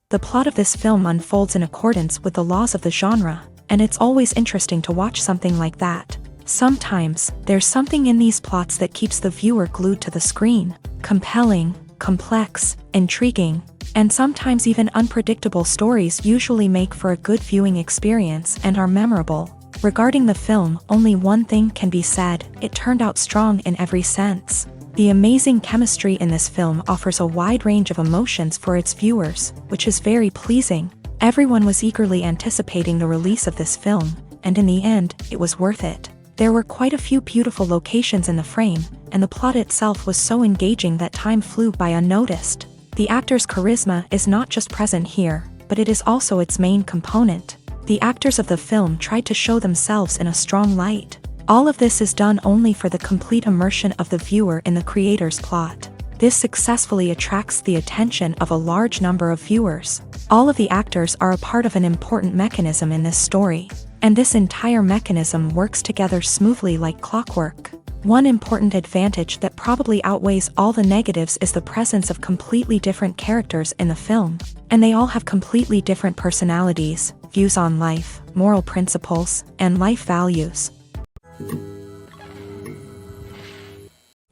The plot of this film unfolds in accordance with the laws of the genre, and it's always interesting to watch something like that. Sometimes, there's something in these plots that keeps the viewer glued to the screen. Compelling, complex, intriguing, and sometimes even unpredictable stories usually make for a good viewing experience and are memorable. Regarding the film, only one thing can be said: it turned out strong in every sense. The amazing chemistry in this film offers a wide range of emotions for its viewers, which is very pleasing. Everyone was eagerly anticipating the release of this film, and in the end, it was worth it. There were quite a few beautiful locations in the frame, and the plot itself was so engaging that time flew by unnoticed. The actor's charisma is not just present here, but it is also its main component. The actors of the film tried to show themselves in a strong light. All of this is done only for the complete immersion of the viewer in the creator's plot. This successfully attracts the attention of a large number of viewers. All of the actors are a part of an important mechanism in this story, and this entire mechanism works together smoothly like clockwork. One important advantage that probably outweighs all the negatives is the presence of completely different characters in the film, and they all have completely different personalities, views on life, moral principles, and life values.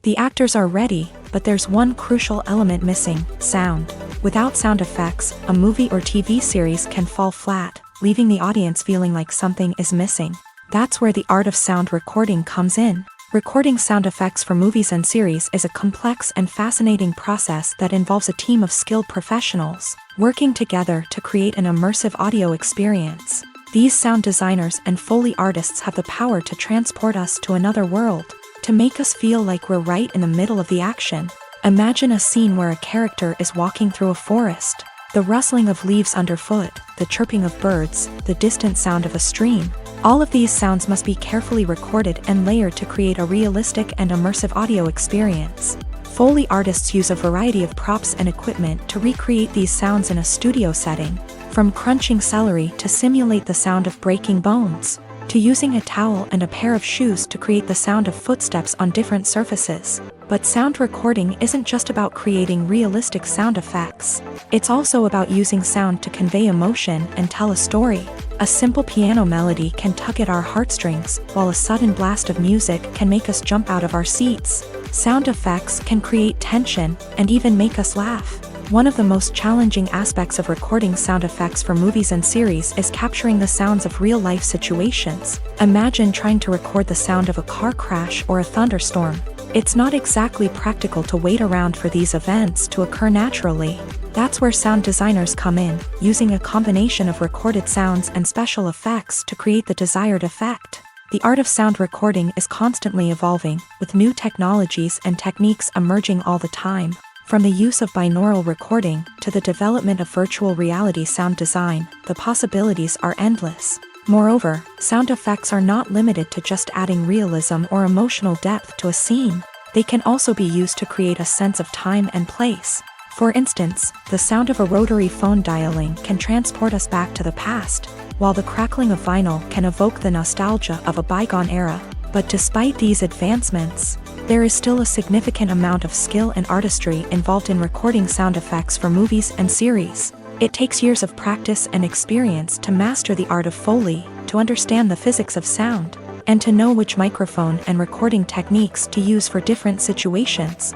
The actors are ready, but there's one crucial element missing: sound. Without sound effects, a movie or TV series can fall flat, leaving the audience feeling like something is missing. That's where the art of sound recording comes in. Recording sound effects for movies and series is a complex and fascinating process that involves a team of skilled professionals working together to create an immersive audio experience. These sound designers and Foley artists have the power to transport us to another world, to make us feel like we're right in the middle of the action. Imagine a scene where a character is walking through a forest. The rustling of leaves underfoot, the chirping of birds, the distant sound of a stream. All of these sounds must be carefully recorded and layered to create a realistic and immersive audio experience. Foley artists use a variety of props and equipment to recreate these sounds in a studio setting, from crunching celery to simulate the sound of breaking bones, to using a towel and a pair of shoes to create the sound of footsteps on different surfaces. But sound recording isn't just about creating realistic sound effects. It's also about using sound to convey emotion and tell a story. A simple piano melody can tug at our heartstrings, while a sudden blast of music can make us jump out of our seats. Sound effects can create tension and even make us laugh. One of the most challenging aspects of recording sound effects for movies and series is capturing the sounds of real-life situations. Imagine trying to record the sound of a car crash or a thunderstorm. It's not exactly practical to wait around for these events to occur naturally. That's where sound designers come in, using a combination of recorded sounds and special effects to create the desired effect. The art of sound recording is constantly evolving, with new technologies and techniques emerging all the time. From the use of binaural recording to the development of virtual reality sound design, the possibilities are endless. Moreover, sound effects are not limited to just adding realism or emotional depth to a scene. They can also be used to create a sense of time and place. For instance, the sound of a rotary phone dialing can transport us back to the past, while the crackling of vinyl can evoke the nostalgia of a bygone era. But despite these advancements, there is still a significant amount of skill and artistry involved in recording sound effects for movies and series. It takes years of practice and experience to master the art of Foley, to understand the physics of sound, and to know which microphone and recording techniques to use for different situations.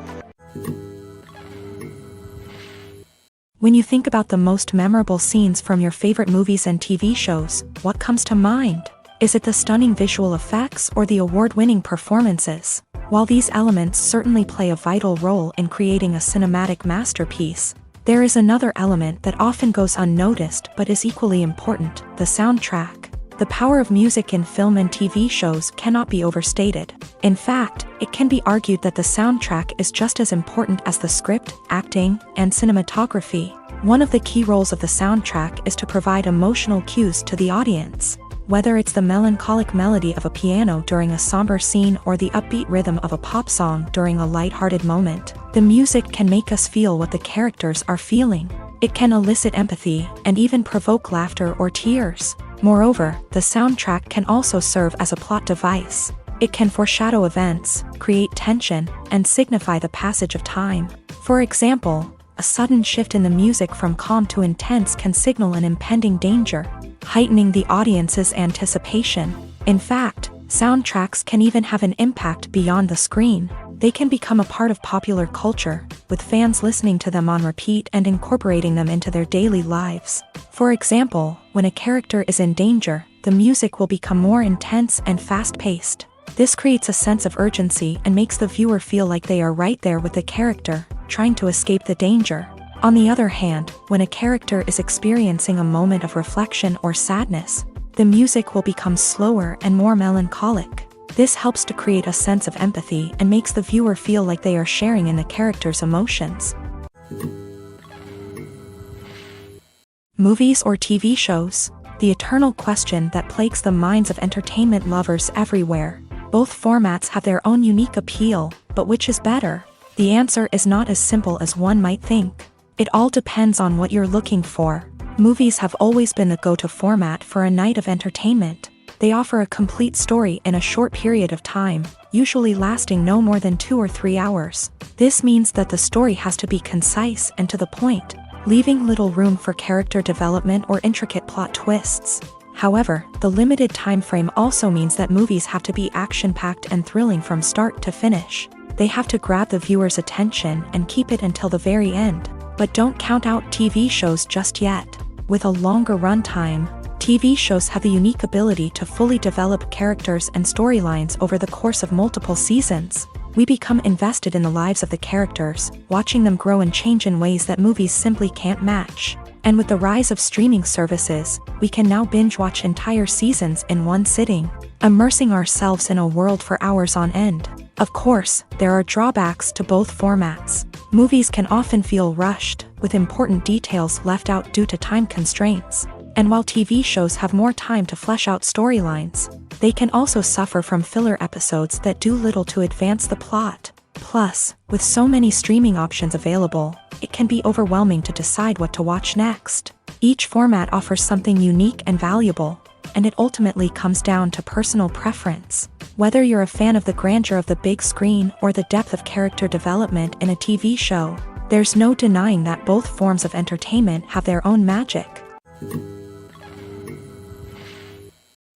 When you think about the most memorable scenes from your favorite movies and TV shows, what comes to mind? Is it the stunning visual effects or the award-winning performances? While these elements certainly play a vital role in creating a cinematic masterpiece, there is another element that often goes unnoticed but is equally important: the soundtrack. The power of music in film and TV shows cannot be overstated. In fact, it can be argued that the soundtrack is just as important as the script, acting, and cinematography. One of the key roles of the soundtrack is to provide emotional cues to the audience. Whether it's the melancholic melody of a piano during a somber scene or the upbeat rhythm of a pop song during a lighthearted moment, the music can make us feel what the characters are feeling. It can elicit empathy and even provoke laughter or tears. Moreover, the soundtrack can also serve as a plot device. It can foreshadow events, create tension, and signify the passage of time. For example, a sudden shift in the music from calm to intense can signal an impending danger, heightening the audience's anticipation. In fact, soundtracks can even have an impact beyond the screen. They can become a part of popular culture, with fans listening to them on repeat and incorporating them into their daily lives. For example, when a character is in danger, the music will become more intense and fast-paced. This creates a sense of urgency and makes the viewer feel like they are right there with the character, trying to escape the danger. On the other hand, when a character is experiencing a moment of reflection or sadness, the music will become slower and more melancholic. This helps to create a sense of empathy and makes the viewer feel like they are sharing in the character's emotions. Movies or TV shows? The eternal question that plagues the minds of entertainment lovers everywhere. Both formats have their own unique appeal, but which is better? The answer is not as simple as one might think. It all depends on what you're looking for. Movies have always been the go-to format for a night of entertainment. They offer a complete story in a short period of time, usually lasting no more than 2 or 3 hours. This means that the story has to be concise and to the point, leaving little room for character development or intricate plot twists. However, the limited time frame also means that movies have to be action-packed and thrilling from start to finish. They have to grab the viewer's attention and keep it until the very end. But don't count out TV shows just yet. With a longer runtime, TV shows have the unique ability to fully develop characters and storylines over the course of multiple seasons. We become invested in the lives of the characters, watching them grow and change in ways that movies simply can't match. And with the rise of streaming services, we can now binge-watch entire seasons in one sitting, immersing ourselves in a world for hours on end. Of course, there are drawbacks to both formats. Movies can often feel rushed, with important details left out due to time constraints. And while TV shows have more time to flesh out storylines, they can also suffer from filler episodes that do little to advance the plot. Plus, with so many streaming options available, it can be overwhelming to decide what to watch next. Each format offers something unique and valuable, and it ultimately comes down to personal preference. Whether you're a fan of the grandeur of the big screen or the depth of character development in a TV show, there's no denying that both forms of entertainment have their own magic.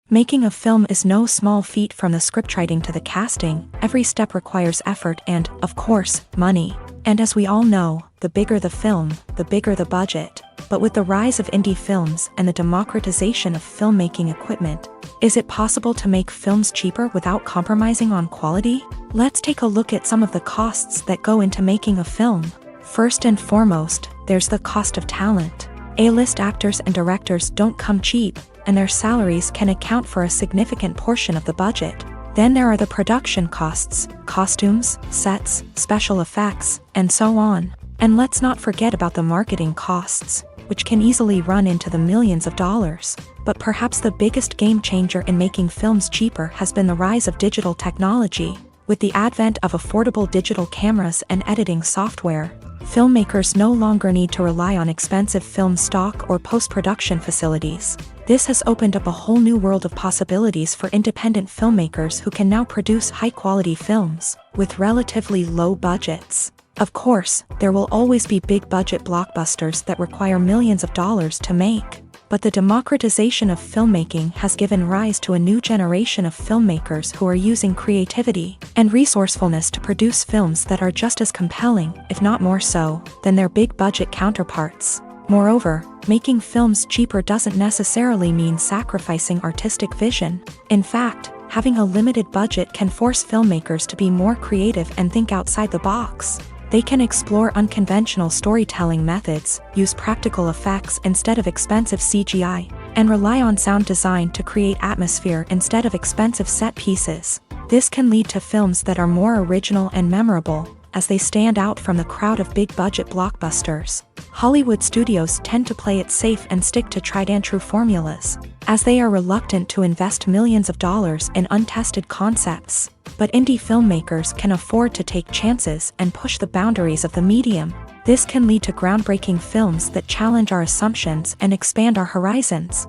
Making a film is no small feat. From the scriptwriting to the casting, every step requires effort and, of course, money. And as we all know, the bigger the film, the bigger the budget. But with the rise of indie films and the democratization of filmmaking equipment, is it possible to make films cheaper without compromising on quality? Let's take a look at some of the costs that go into making a film. First and foremost, there's the cost of talent. A-list actors and directors don't come cheap, and their salaries can account for a significant portion of the budget. Then there are the production costs, costumes, sets, special effects, and so on. And let's not forget about the marketing costs, which can easily run into the millions of dollars. But perhaps the biggest game changer in making films cheaper has been the rise of digital technology. With the advent of affordable digital cameras and editing software, filmmakers no longer need to rely on expensive film stock or post-production facilities. This has opened up a whole new world of possibilities for independent filmmakers who can now produce high-quality films with relatively low budgets. Of course, there will always be big-budget blockbusters that require millions of dollars to make. But the democratization of filmmaking has given rise to a new generation of filmmakers who are using creativity and resourcefulness to produce films that are just as compelling, if not more so, than their big-budget counterparts. Moreover, making films cheaper doesn't necessarily mean sacrificing artistic vision. In fact, having a limited budget can force filmmakers to be more creative and think outside the box. They can explore unconventional storytelling methods, use practical effects instead of expensive CGI, and rely on sound design to create atmosphere instead of expensive set pieces. This can lead to films that are more original and memorable, as they stand out from the crowd of big-budget blockbusters. Hollywood studios tend to play it safe and stick to tried-and-true formulas, as they are reluctant to invest millions of dollars in untested concepts. But indie filmmakers can afford to take chances and push the boundaries of the medium. This can lead to groundbreaking films that challenge our assumptions and expand our horizons.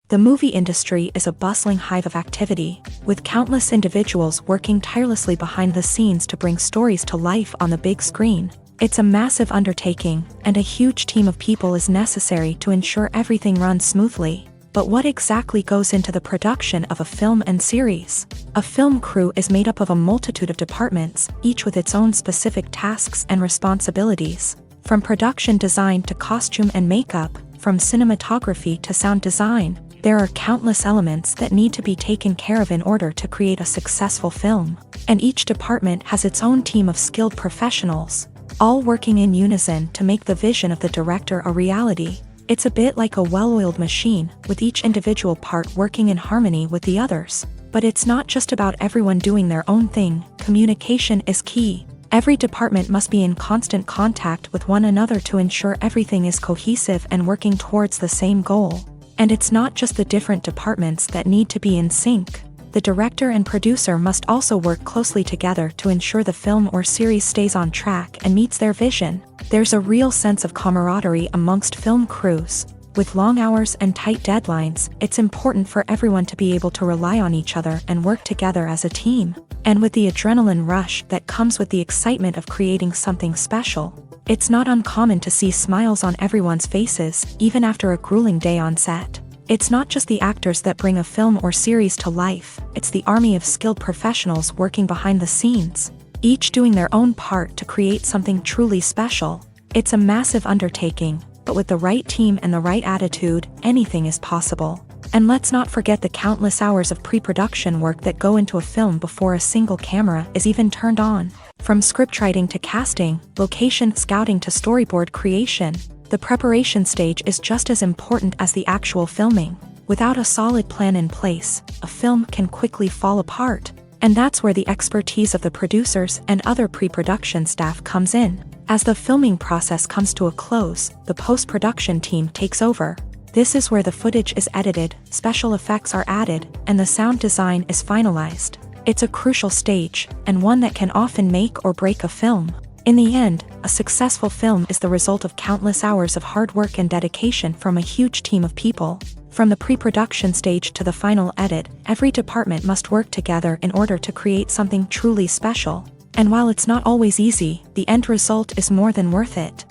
The movie industry is a bustling hive of activity, with countless individuals working tirelessly behind the scenes to bring stories to life on the big screen. It's a massive undertaking, and a huge team of people is necessary to ensure everything runs smoothly. But what exactly goes into the production of a film and series? A film crew is made up of a multitude of departments, each with its own specific tasks and responsibilities. From production design to costume and makeup, from cinematography to sound design, there are countless elements that need to be taken care of in order to create a successful film. And each department has its own team of skilled professionals, all working in unison to make the vision of the director a reality. It's a bit like a well-oiled machine, with each individual part working in harmony with the others. But it's not just about everyone doing their own thing. Communication is key. Every department must be in constant contact with one another to ensure everything is cohesive and working towards the same goal. And it's not just the different departments that need to be in sync. The director and producer must also work closely together to ensure the film or series stays on track and meets their vision. There's a real sense of camaraderie amongst film crews. With long hours and tight deadlines, it's important for everyone to be able to rely on each other and work together as a team. And with the adrenaline rush that comes with the excitement of creating something special, it's not uncommon to see smiles on everyone's faces, even after a grueling day on set. It's not just the actors that bring a film or series to life, it's the army of skilled professionals working behind the scenes, each doing their own part to create something truly special. It's a massive undertaking, but with the right team and the right attitude, anything is possible. And let's not forget the countless hours of pre-production work that go into a film before a single camera is even turned on. From scriptwriting to casting, location scouting to storyboard creation, the preparation stage is just as important as the actual filming. Without a solid plan in place, a film can quickly fall apart. And that's where the expertise of the producers and other pre-production staff comes in. As the filming process comes to a close, the post-production team takes over. This is where the footage is edited, special effects are added, and the sound design is finalized. It's a crucial stage, and one that can often make or break a film. In the end, a successful film is the result of countless hours of hard work and dedication from a huge team of people. From the pre-production stage to the final edit, every department must work together in order to create something truly special. And while it's not always easy, the end result is more than worth it.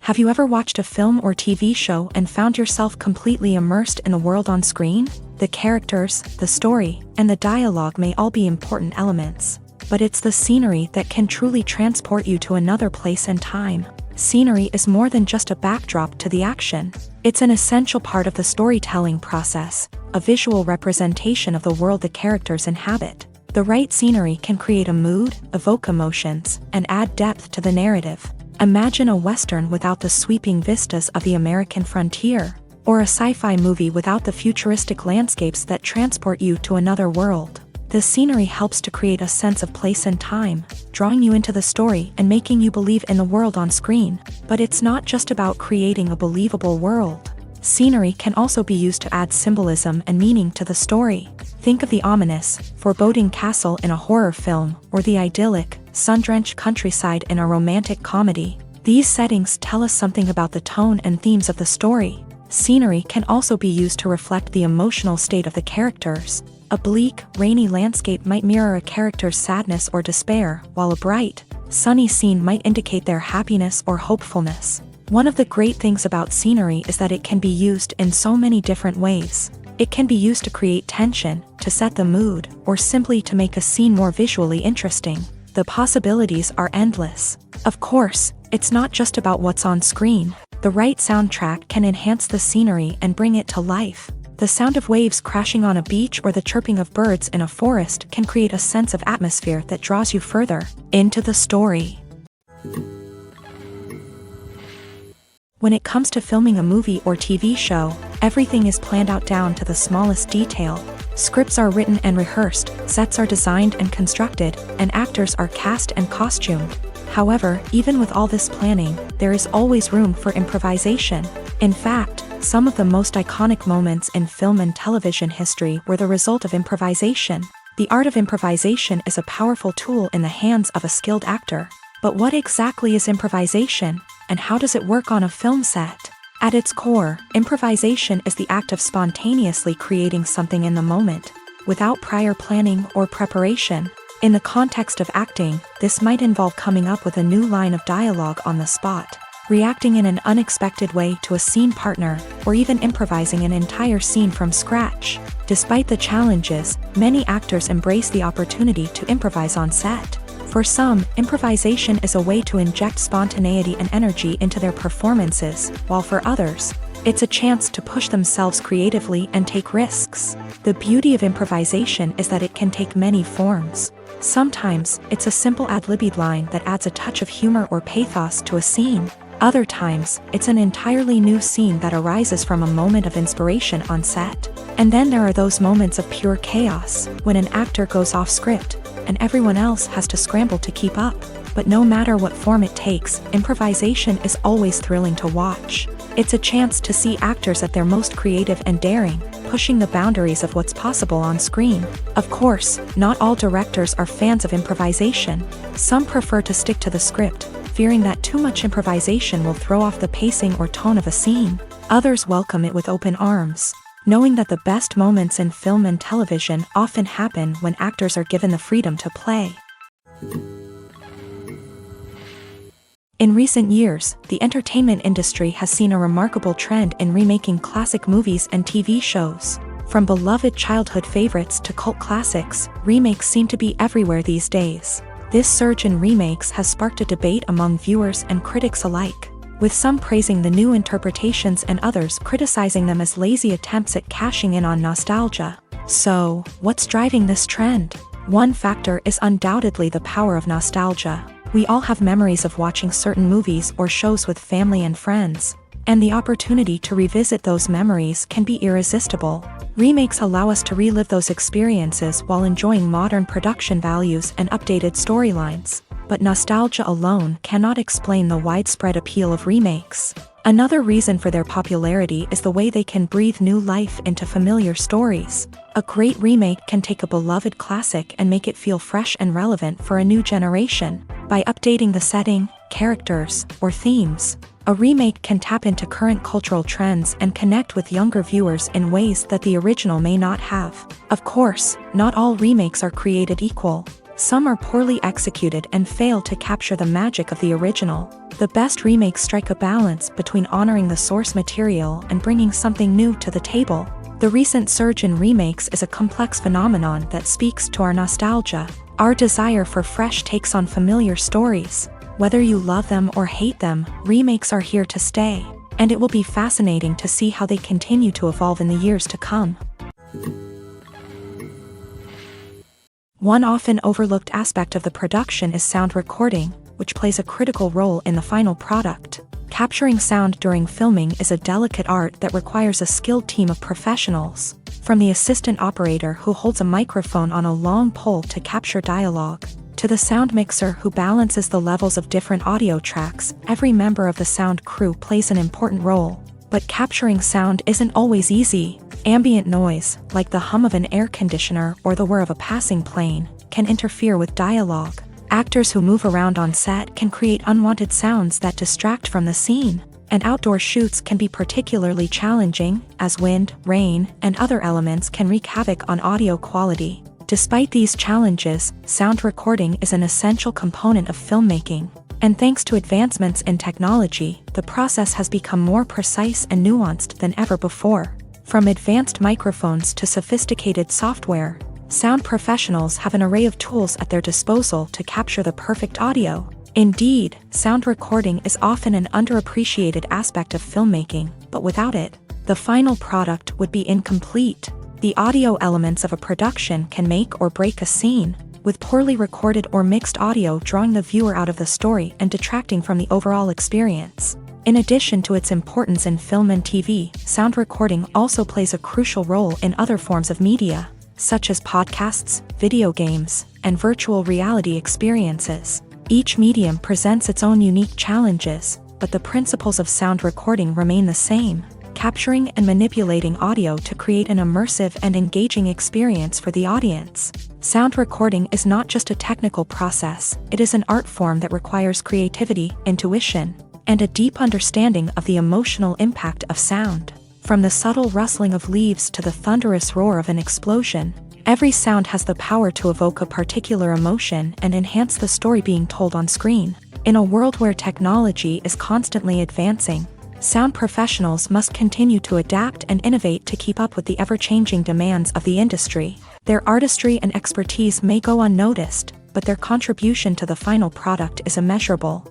Have you ever watched a film or TV show and found yourself completely immersed in the world on screen? The characters, the story, and the dialogue may all be important elements, but it's the scenery that can truly transport you to another place and time. Scenery is more than just a backdrop to the action. It's an essential part of the storytelling process, a visual representation of the world the characters inhabit. The right scenery can create a mood, evoke emotions, and add depth to the narrative. Imagine a Western without the sweeping vistas of the American frontier, or a sci-fi movie without the futuristic landscapes that transport you to another world. The scenery helps to create a sense of place and time, drawing you into the story and making you believe in the world on screen. But it's not just about creating a believable world. Scenery can also be used to add symbolism and meaning to the story. Think of the ominous, foreboding castle in a horror film, or the idyllic, sun-drenched countryside in a romantic comedy. These settings tell us something about the tone and themes of the story. Scenery can also be used to reflect the emotional state of the characters. A bleak, rainy landscape might mirror a character's sadness or despair, while a bright, sunny scene might indicate their happiness or hopefulness. One of the great things about scenery is that it can be used in so many different ways. It can be used to create tension, to set the mood, or simply to make a scene more visually interesting. The possibilities are endless. Of course, it's not just about what's on screen. The right soundtrack can enhance the scenery and bring it to life. The sound of waves crashing on a beach or the chirping of birds in a forest can create a sense of atmosphere that draws you further into the story. When it comes to filming a movie or TV show, everything is planned out down to the smallest detail. Scripts are written and rehearsed, sets are designed and constructed, and actors are cast and costumed. However, even with all this planning, there is always room for improvisation. In fact, some of the most iconic moments in film and television history were the result of improvisation. The art of improvisation is a powerful tool in the hands of a skilled actor. But what exactly is improvisation, and how does it work on a film set? At its core, improvisation is the act of spontaneously creating something in the moment, without prior planning or preparation. In the context of acting, this might involve coming up with a new line of dialogue on the spot, reacting in an unexpected way to a scene partner, or even improvising an entire scene from scratch. Despite the challenges, many actors embrace the opportunity to improvise on set. For some, improvisation is a way to inject spontaneity and energy into their performances, while for others, it's a chance to push themselves creatively and take risks. The beauty of improvisation is that it can take many forms. Sometimes, it's a simple ad-libbed line that adds a touch of humor or pathos to a scene. Other times, it's an entirely new scene that arises from a moment of inspiration on set. And then there are those moments of pure chaos, when an actor goes off script, and everyone else has to scramble to keep up. But no matter what form it takes, improvisation is always thrilling to watch. It's a chance to see actors at their most creative and daring, pushing the boundaries of what's possible on screen. Of course, not all directors are fans of improvisation. Some prefer to stick to the script, fearing that too much improvisation will throw off the pacing or tone of a scene. Others welcome it with open arms, knowing that the best moments in film and television often happen when actors are given the freedom to play. In recent years, the entertainment industry has seen a remarkable trend in remaking classic movies and TV shows. From beloved childhood favorites to cult classics, remakes seem to be everywhere these days. This surge in remakes has sparked a debate among viewers and critics alike, with some praising the new interpretations and others criticizing them as lazy attempts at cashing in on nostalgia. So, what's driving this trend? One factor is undoubtedly the power of nostalgia. We all have memories of watching certain movies or shows with family and friends, and the opportunity to revisit those memories can be irresistible. Remakes allow us to relive those experiences while enjoying modern production values and updated storylines. But nostalgia alone cannot explain the widespread appeal of remakes. Another reason for their popularity is the way they can breathe new life into familiar stories. A great remake can take a beloved classic and make it feel fresh and relevant for a new generation. By updating the setting, characters, or themes, a remake can tap into current cultural trends and connect with younger viewers in ways that the original may not have. Of course, not all remakes are created equal. Some are poorly executed and fail to capture the magic of the original. The best remakes strike a balance between honoring the source material and bringing something new to the table. The recent surge in remakes is a complex phenomenon that speaks to our nostalgia, our desire for fresh takes on familiar stories. Whether you love them or hate them, remakes are here to stay, and it will be fascinating to see how they continue to evolve in the years to come. One often overlooked aspect of the production is sound recording, which plays a critical role in the final product. Capturing sound during filming is a delicate art that requires a skilled team of professionals. From the assistant operator who holds a microphone on a long pole to capture dialogue, to the sound mixer who balances the levels of different audio tracks, every member of the sound crew plays an important role. But capturing sound isn't always easy. Ambient noise, like the hum of an air conditioner or the whir of a passing plane, can interfere with dialogue. Actors who move around on set can create unwanted sounds that distract from the scene. And outdoor shoots can be particularly challenging, as wind, rain, and other elements can wreak havoc on audio quality. Despite these challenges, sound recording is an essential component of filmmaking. And thanks to advancements in technology, the process has become more precise and nuanced than ever before. From advanced microphones to sophisticated software, sound professionals have an array of tools at their disposal to capture the perfect audio. Indeed, sound recording is often an underappreciated aspect of filmmaking, but without it, the final product would be incomplete. The audio elements of a production can make or break a scene, with poorly recorded or mixed audio drawing the viewer out of the story and detracting from the overall experience. In addition to its importance in film and TV, sound recording also plays a crucial role in other forms of media, such as podcasts, video games, and virtual reality experiences. Each medium presents its own unique challenges, but the principles of sound recording remain the same: capturing and manipulating audio to create an immersive and engaging experience for the audience. Sound recording is not just a technical process, it is an art form that requires creativity, intuition, and a deep understanding of the emotional impact of sound. From the subtle rustling of leaves to the thunderous roar of an explosion, every sound has the power to evoke a particular emotion and enhance the story being told on screen. In a world where technology is constantly advancing, sound professionals must continue to adapt and innovate to keep up with the ever-changing demands of the industry. Their artistry and expertise may go unnoticed, but their contribution to the final product is immeasurable.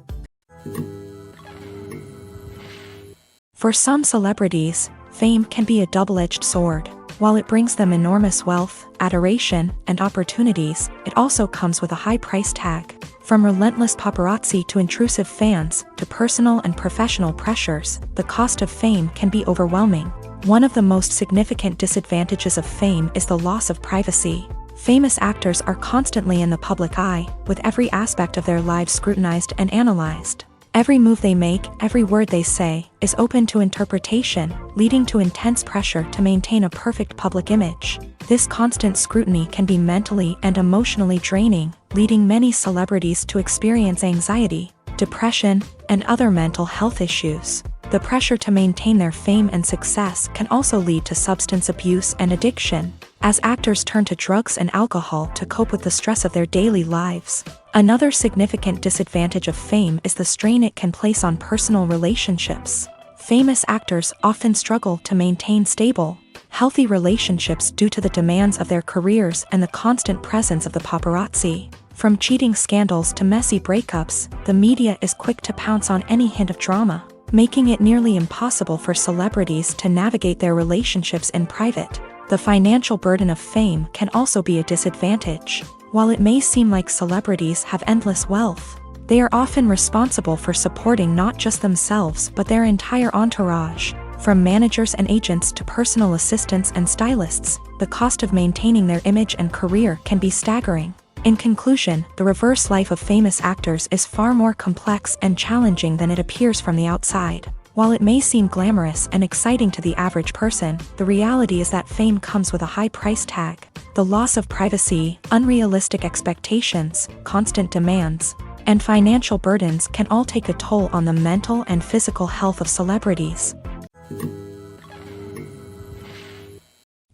For some celebrities, fame can be a double-edged sword. While it brings them enormous wealth, adoration, and opportunities, it also comes with a high price tag. From relentless paparazzi to intrusive fans, to personal and professional pressures, the cost of fame can be overwhelming. One of the most significant disadvantages of fame is the loss of privacy. Famous actors are constantly in the public eye, with every aspect of their lives scrutinized and analyzed. Every move they make, every word they say, is open to interpretation, leading to intense pressure to maintain a perfect public image. This constant scrutiny can be mentally and emotionally draining, leading many celebrities to experience anxiety, depression, and other mental health issues. The pressure to maintain their fame and success can also lead to substance abuse and addiction, as actors turn to drugs and alcohol to cope with the stress of their daily lives. Another significant disadvantage of fame is the strain it can place on personal relationships. Famous actors often struggle to maintain stable, healthy relationships due to the demands of their careers and the constant presence of the paparazzi. From cheating scandals to messy breakups, the media is quick to pounce on any hint of drama, making it nearly impossible for celebrities to navigate their relationships in private. The financial burden of fame can also be a disadvantage. While it may seem like celebrities have endless wealth, they are often responsible for supporting not just themselves but their entire entourage. From managers and agents to personal assistants and stylists, the cost of maintaining their image and career can be staggering. In conclusion, the reverse life of famous actors is far more complex and challenging than it appears from the outside. While it may seem glamorous and exciting to the average person, the reality is that fame comes with a high price tag. The loss of privacy, unrealistic expectations, constant demands, and financial burdens can all take a toll on the mental and physical health of celebrities.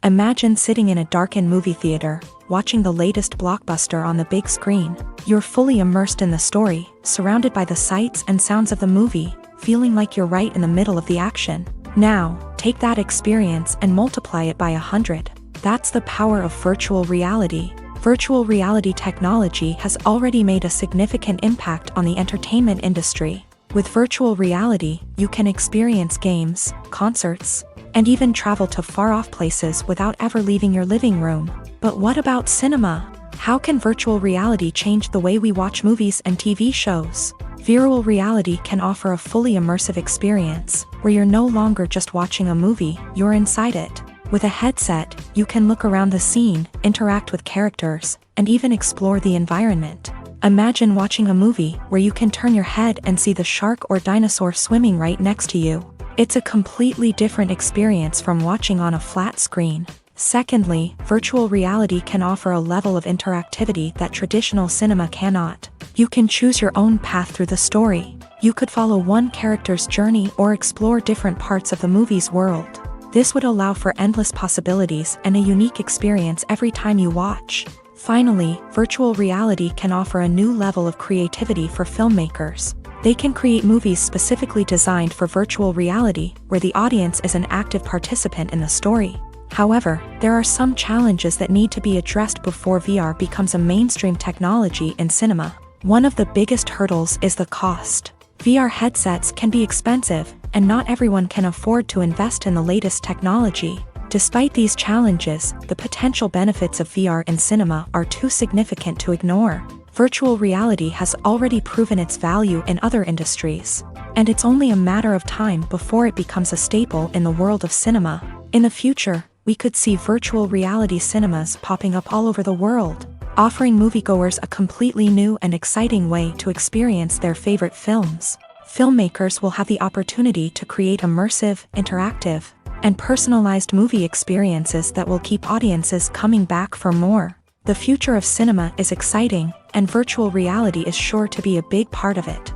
Imagine sitting in a darkened movie theater, watching the latest blockbuster on the big screen. You're fully immersed in the story, surrounded by the sights and sounds of the movie, feeling like you're right in the middle of the action. Now, take that experience and multiply it by 100. That's the power of virtual reality. Virtual reality technology has already made a significant impact on the entertainment industry. With virtual reality, you can experience games, concerts, and even travel to far-off places without ever leaving your living room. But what about cinema? How can virtual reality change the way we watch movies and TV shows? Virtual reality can offer a fully immersive experience, where you're no longer just watching a movie, you're inside it. With a headset, you can look around the scene, interact with characters, and even explore the environment. Imagine watching a movie where you can turn your head and see the shark or dinosaur swimming right next to you. It's a completely different experience from watching on a flat screen. Secondly, virtual reality can offer a level of interactivity that traditional cinema cannot. You can choose your own path through the story. You could follow one character's journey or explore different parts of the movie's world. This would allow for endless possibilities and a unique experience every time you watch. Finally, virtual reality can offer a new level of creativity for filmmakers. They can create movies specifically designed for virtual reality, where the audience is an active participant in the story. However, there are some challenges that need to be addressed before VR becomes a mainstream technology in cinema. One of the biggest hurdles is the cost. VR headsets can be expensive, and not everyone can afford to invest in the latest technology. Despite these challenges, the potential benefits of VR in cinema are too significant to ignore. Virtual reality has already proven its value in other industries, and it's only a matter of time before it becomes a staple in the world of cinema. In the future, we could see virtual reality cinemas popping up all over the world, offering moviegoers a completely new and exciting way to experience their favorite films. Filmmakers will have the opportunity to create immersive, interactive, and personalized movie experiences that will keep audiences coming back for more. The future of cinema is exciting, and virtual reality is sure to be a big part of it.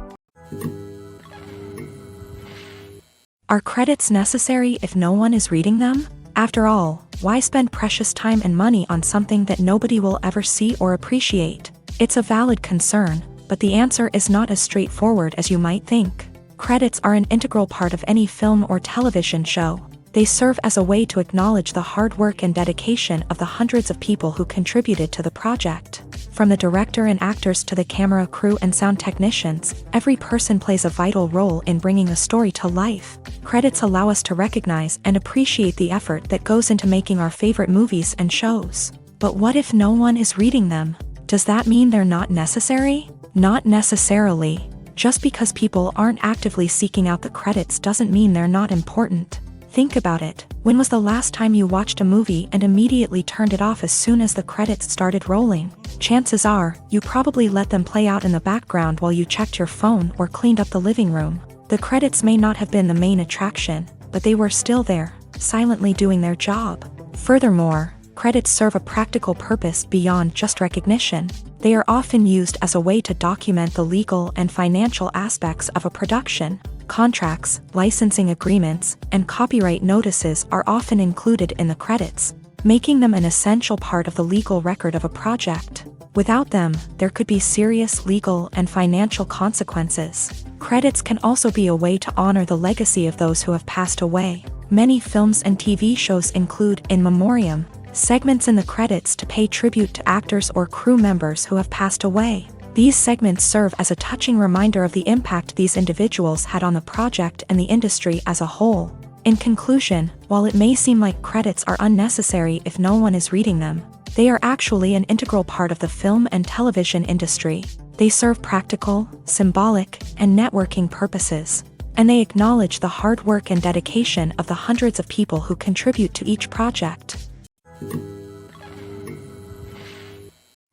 Are credits necessary if no one is reading them? After all, why spend precious time and money on something that nobody will ever see or appreciate? It's a valid concern, but the answer is not as straightforward as you might think. Credits are an integral part of any film or television show. They serve as a way to acknowledge the hard work and dedication of the hundreds of people who contributed to the project. From the director and actors to the camera crew and sound technicians, every person plays a vital role in bringing a story to life. Credits allow us to recognize and appreciate the effort that goes into making our favorite movies and shows. But what if no one is reading them? Does that mean they're not necessary? Not necessarily. Just because people aren't actively seeking out the credits doesn't mean they're not important. Think about it. When was the last time you watched a movie and immediately turned it off as soon as the credits started rolling? Chances are, you probably let them play out in the background while you checked your phone or cleaned up the living room. The credits may not have been the main attraction, but they were still there, silently doing their job. Furthermore, credits serve a practical purpose beyond just recognition. They are often used as a way to document the legal and financial aspects of a production. Contracts, licensing agreements, and copyright notices are often included in the credits, making them an essential part of the legal record of a project. Without them, there could be serious legal and financial consequences. Credits can also be a way to honor the legacy of those who have passed away. Many films and TV shows include in memoriam segments in the credits to pay tribute to actors or crew members who have passed away. These segments serve as a touching reminder of the impact these individuals had on the project and the industry as a whole. In conclusion, while it may seem like credits are unnecessary if no one is reading them, they are actually an integral part of the film and television industry. They serve practical, symbolic, and networking purposes, and they acknowledge the hard work and dedication of the hundreds of people who contribute to each project.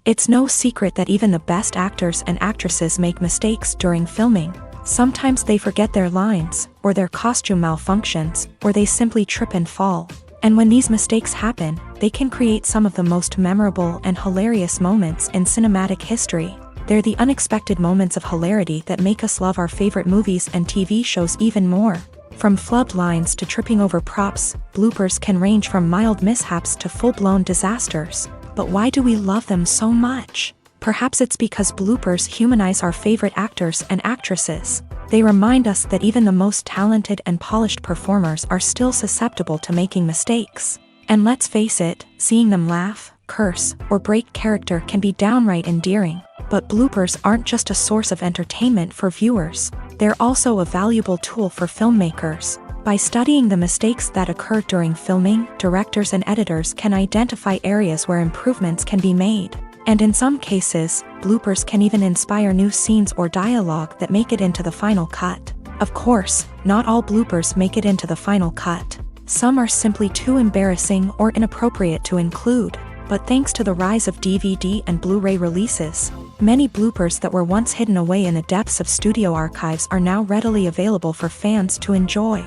It's no secret that even the best actors and actresses make mistakes during filming. Sometimes they forget their lines, or their costume malfunctions, or they simply trip and fall. And when these mistakes happen, they can create some of the most memorable and hilarious moments in cinematic history. They're the unexpected moments of hilarity that make us love our favorite movies and TV shows even more. From flubbed lines to tripping over props, bloopers can range from mild mishaps to full-blown disasters. But why do we love them so much? Perhaps it's because bloopers humanize our favorite actors and actresses. They remind us that even the most talented and polished performers are still susceptible to making mistakes. And let's face it, seeing them laugh, curse, or break character can be downright endearing. But bloopers aren't just a source of entertainment for viewers. They're also a valuable tool for filmmakers. By studying the mistakes that occur during filming, directors and editors can identify areas where improvements can be made. And in some cases, bloopers can even inspire new scenes or dialogue that make it into the final cut. Of course, not all bloopers make it into the final cut. Some are simply too embarrassing or inappropriate to include. But thanks to the rise of DVD and Blu-ray releases, many bloopers that were once hidden away in the depths of studio archives are now readily available for fans to enjoy.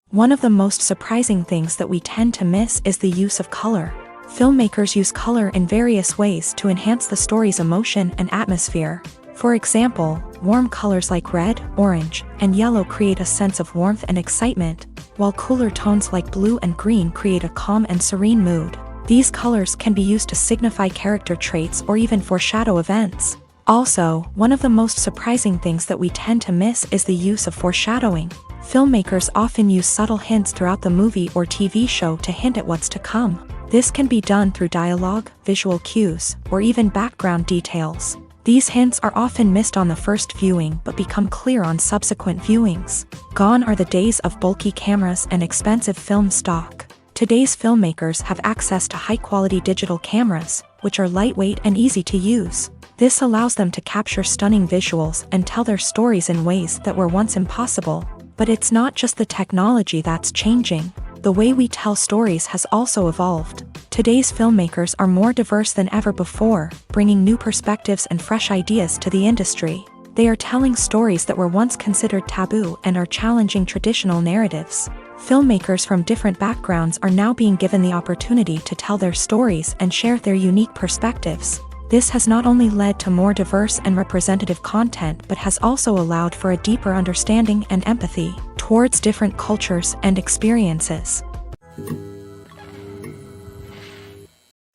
One of the most surprising things that we tend to miss is the use of color. Filmmakers use color in various ways to enhance the story's emotion and atmosphere. For example, warm colors like red, orange, and yellow create a sense of warmth and excitement, while cooler tones like blue and green create a calm and serene mood. These colors can be used to signify character traits or even foreshadow events. Also, one of the most surprising things that we tend to miss is the use of foreshadowing. Filmmakers often use subtle hints throughout the movie or TV show to hint at what's to come. This can be done through dialogue, visual cues, or even background details. These hints are often missed on the first viewing but become clear on subsequent viewings. Gone are the days of bulky cameras and expensive film stock. Today's filmmakers have access to high-quality digital cameras, which are lightweight and easy to use. This allows them to capture stunning visuals and tell their stories in ways that were once impossible. But it's not just the technology that's changing. The way we tell stories has also evolved. Today's filmmakers are more diverse than ever before, bringing new perspectives and fresh ideas to the industry. They are telling stories that were once considered taboo and are challenging traditional narratives. Filmmakers from different backgrounds are now being given the opportunity to tell their stories and share their unique perspectives. This has not only led to more diverse and representative content but has also allowed for a deeper understanding and empathy towards different cultures and experiences.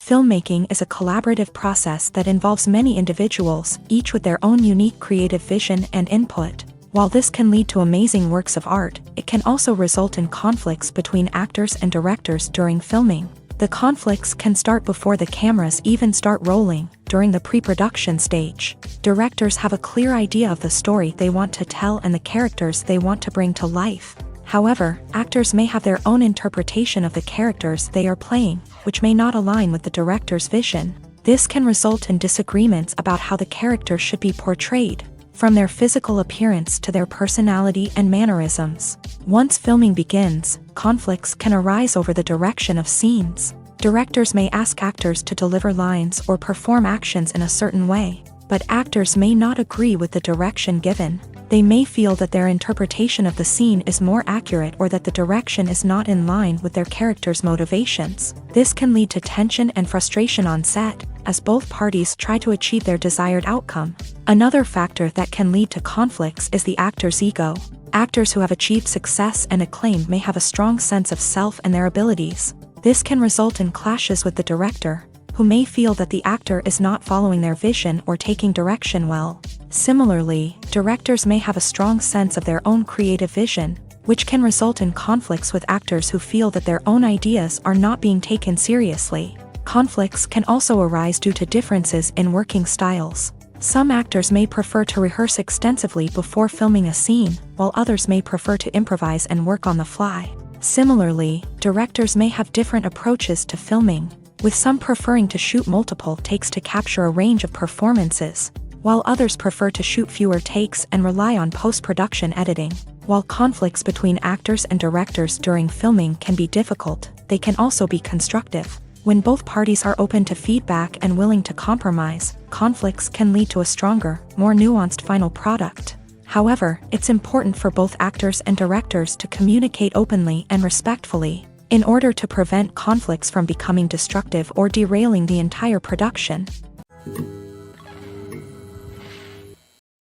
Filmmaking is a collaborative process that involves many individuals, each with their own unique creative vision and input. While this can lead to amazing works of art, it can also result in conflicts between actors and directors during filming. The conflicts can start before the cameras even start rolling, during the pre-production stage. Directors have a clear idea of the story they want to tell and the characters they want to bring to life. However, actors may have their own interpretation of the characters they are playing, which may not align with the director's vision. This can result in disagreements about how the character should be portrayed, from their physical appearance to their personality and mannerisms. Once filming begins, conflicts can arise over the direction of scenes. Directors may ask actors to deliver lines or perform actions in a certain way, but actors may not agree with the direction given. They may feel that their interpretation of the scene is more accurate or that the direction is not in line with their character's motivations. This can lead to tension and frustration on set, as both parties try to achieve their desired outcome. Another factor that can lead to conflicts is the actor's ego. Actors who have achieved success and acclaim may have a strong sense of self and their abilities. This can result in clashes with the director, who may feel that the actor is not following their vision or taking direction well. Similarly, directors may have a strong sense of their own creative vision, which can result in conflicts with actors who feel that their own ideas are not being taken seriously. Conflicts can also arise due to differences in working styles. Some actors may prefer to rehearse extensively before filming a scene, while others may prefer to improvise and work on the fly. Similarly, directors may have different approaches to filming, with some preferring to shoot multiple takes to capture a range of performances, while others prefer to shoot fewer takes and rely on post-production editing. While conflicts between actors and directors during filming can be difficult, they can also be constructive. When both parties are open to feedback and willing to compromise, conflicts can lead to a stronger, more nuanced final product. However, it's important for both actors and directors to communicate openly and respectfully, in order to prevent conflicts from becoming destructive or derailing the entire production.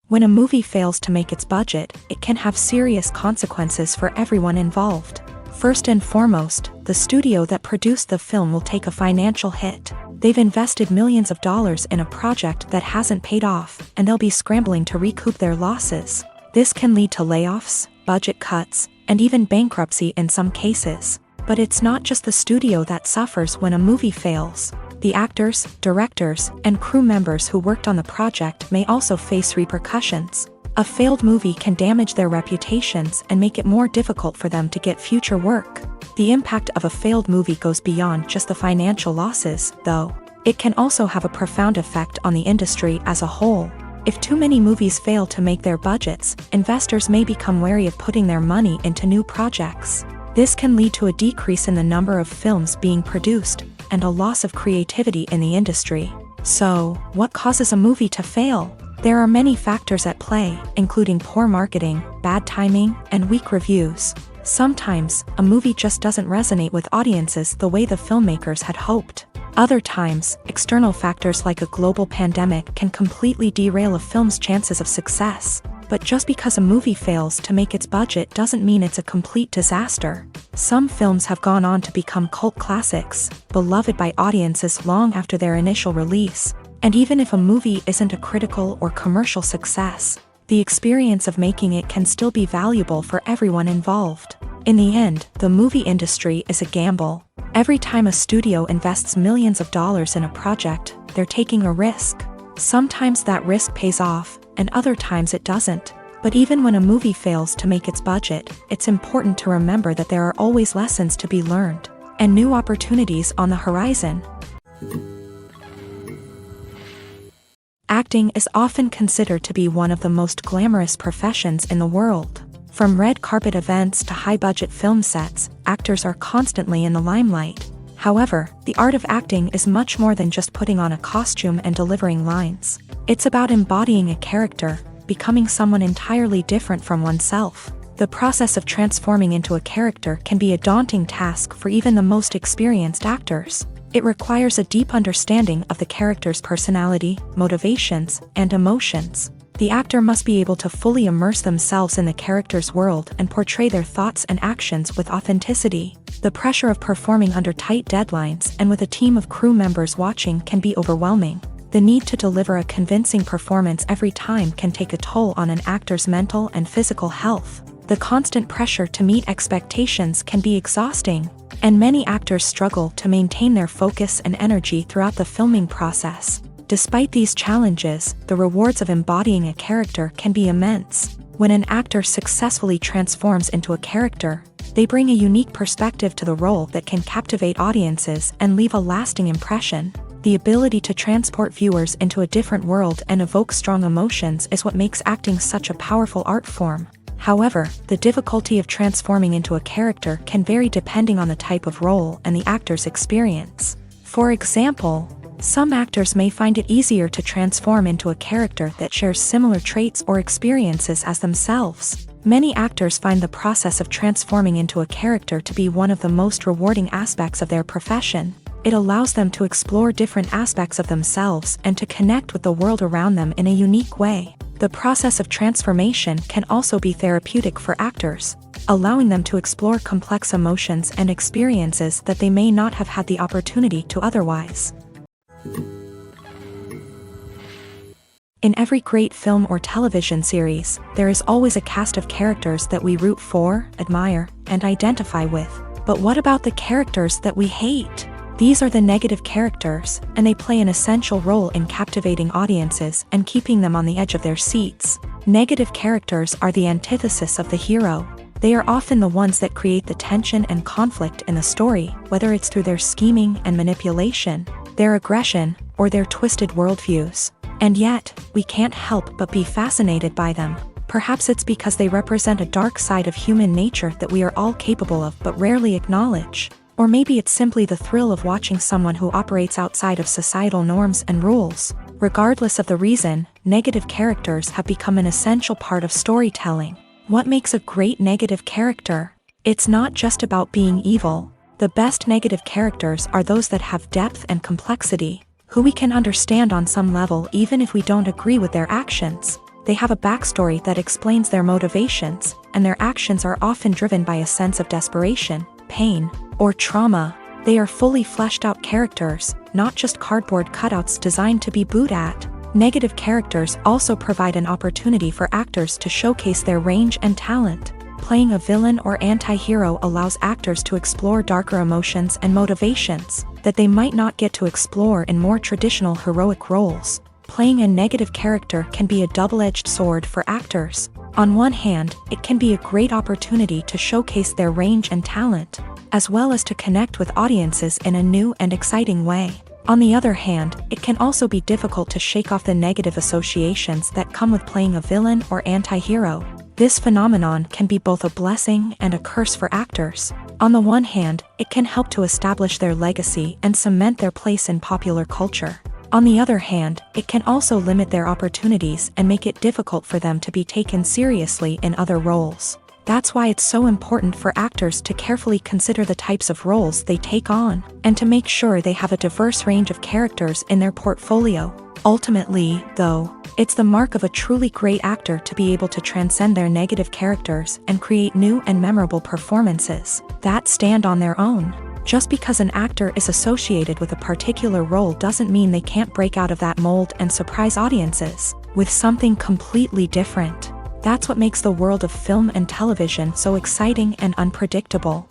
When a movie fails to make its budget, it can have serious consequences for everyone involved. First and foremost, the studio that produced the film will take a financial hit. They've invested millions of dollars in a project that hasn't paid off, and they'll be scrambling to recoup their losses. This can lead to layoffs, budget cuts, and even bankruptcy in some cases. But it's not just the studio that suffers when a movie fails. The actors, directors, and crew members who worked on the project may also face repercussions. A failed movie can damage their reputations and make it more difficult for them to get future work. The impact of a failed movie goes beyond just the financial losses, though. It can also have a profound effect on the industry as a whole. If too many movies fail to make their budgets, investors may become wary of putting their money into new projects. This can lead to a decrease in the number of films being produced, and a loss of creativity in the industry. So, what causes a movie to fail? There are many factors at play, including poor marketing, bad timing, and weak reviews. Sometimes, a movie just doesn't resonate with audiences the way the filmmakers had hoped. Other times, external factors like a global pandemic can completely derail a film's chances of success. But just because a movie fails to make its budget doesn't mean it's a complete disaster. Some films have gone on to become cult classics, beloved by audiences long after their initial release. And even if a movie isn't a critical or commercial success, the experience of making it can still be valuable for everyone involved. In the end, the movie industry is a gamble. Every time a studio invests millions of dollars in a project, they're taking a risk. Sometimes that risk pays off, and other times it doesn't. But even when a movie fails to make its budget, it's important to remember that there are always lessons to be learned, and new opportunities on the horizon. Acting is often considered to be one of the most glamorous professions in the world. From red carpet events to high-budget film sets, actors are constantly in the limelight. However, the art of acting is much more than just putting on a costume and delivering lines. It's about embodying a character, becoming someone entirely different from oneself. The process of transforming into a character can be a daunting task for even the most experienced actors. It requires a deep understanding of the character's personality, motivations, and emotions. The actor must be able to fully immerse themselves in the character's world and portray their thoughts and actions with authenticity. The pressure of performing under tight deadlines and with a team of crew members watching can be overwhelming. The need to deliver a convincing performance every time can take a toll on an actor's mental and physical health. The constant pressure to meet expectations can be exhausting, and many actors struggle to maintain their focus and energy throughout the filming process. Despite these challenges, the rewards of embodying a character can be immense. When an actor successfully transforms into a character, they bring a unique perspective to the role that can captivate audiences and leave a lasting impression. The ability to transport viewers into a different world and evoke strong emotions is what makes acting such a powerful art form. However, the difficulty of transforming into a character can vary depending on the type of role and the actor's experience. For example, some actors may find it easier to transform into a character that shares similar traits or experiences as themselves. Many actors find the process of transforming into a character to be one of the most rewarding aspects of their profession. It allows them to explore different aspects of themselves and to connect with the world around them in a unique way. The process of transformation can also be therapeutic for actors, allowing them to explore complex emotions and experiences that they may not have had the opportunity to otherwise. In every great film or television series, there is always a cast of characters that we root for, admire, and identify with. But what about the characters that we hate? These are the negative characters, and they play an essential role in captivating audiences and keeping them on the edge of their seats. Negative characters are the antithesis of the hero. They are often the ones that create the tension and conflict in the story, whether it's through their scheming and manipulation, their aggression, or their twisted worldviews. And yet, we can't help but be fascinated by them. Perhaps it's because they represent a dark side of human nature that we are all capable of but rarely acknowledge. Or maybe it's simply the thrill of watching someone who operates outside of societal norms and rules. Regardless of the reason, negative characters have become an essential part of storytelling. What makes a great negative character? It's not just about being evil. The best negative characters are those that have depth and complexity, who we can understand on some level even if we don't agree with their actions. They have a backstory that explains their motivations, and their actions are often driven by a sense of desperation, pain, or trauma. They are fully fleshed out characters, not just cardboard cutouts designed to be booed at. Negative characters also provide an opportunity for actors to showcase their range and talent. Playing a villain or anti-hero allows actors to explore darker emotions and motivations that they might not get to explore in more traditional heroic roles. Playing a negative character can be a double-edged sword for actors. On one hand, it can be a great opportunity to showcase their range and talent, as well as to connect with audiences in a new and exciting way. On the other hand, it can also be difficult to shake off the negative associations that come with playing a villain or anti-hero. This phenomenon can be both a blessing and a curse for actors. On the one hand, it can help to establish their legacy and cement their place in popular culture. On the other hand, it can also limit their opportunities and make it difficult for them to be taken seriously in other roles. That's why it's so important for actors to carefully consider the types of roles they take on, and to make sure they have a diverse range of characters in their portfolio. Ultimately, though, it's the mark of a truly great actor to be able to transcend their negative characters and create new and memorable performances that stand on their own. Just because an actor is associated with a particular role doesn't mean they can't break out of that mold and surprise audiences with something completely different. That's what makes the world of film and television so exciting and unpredictable.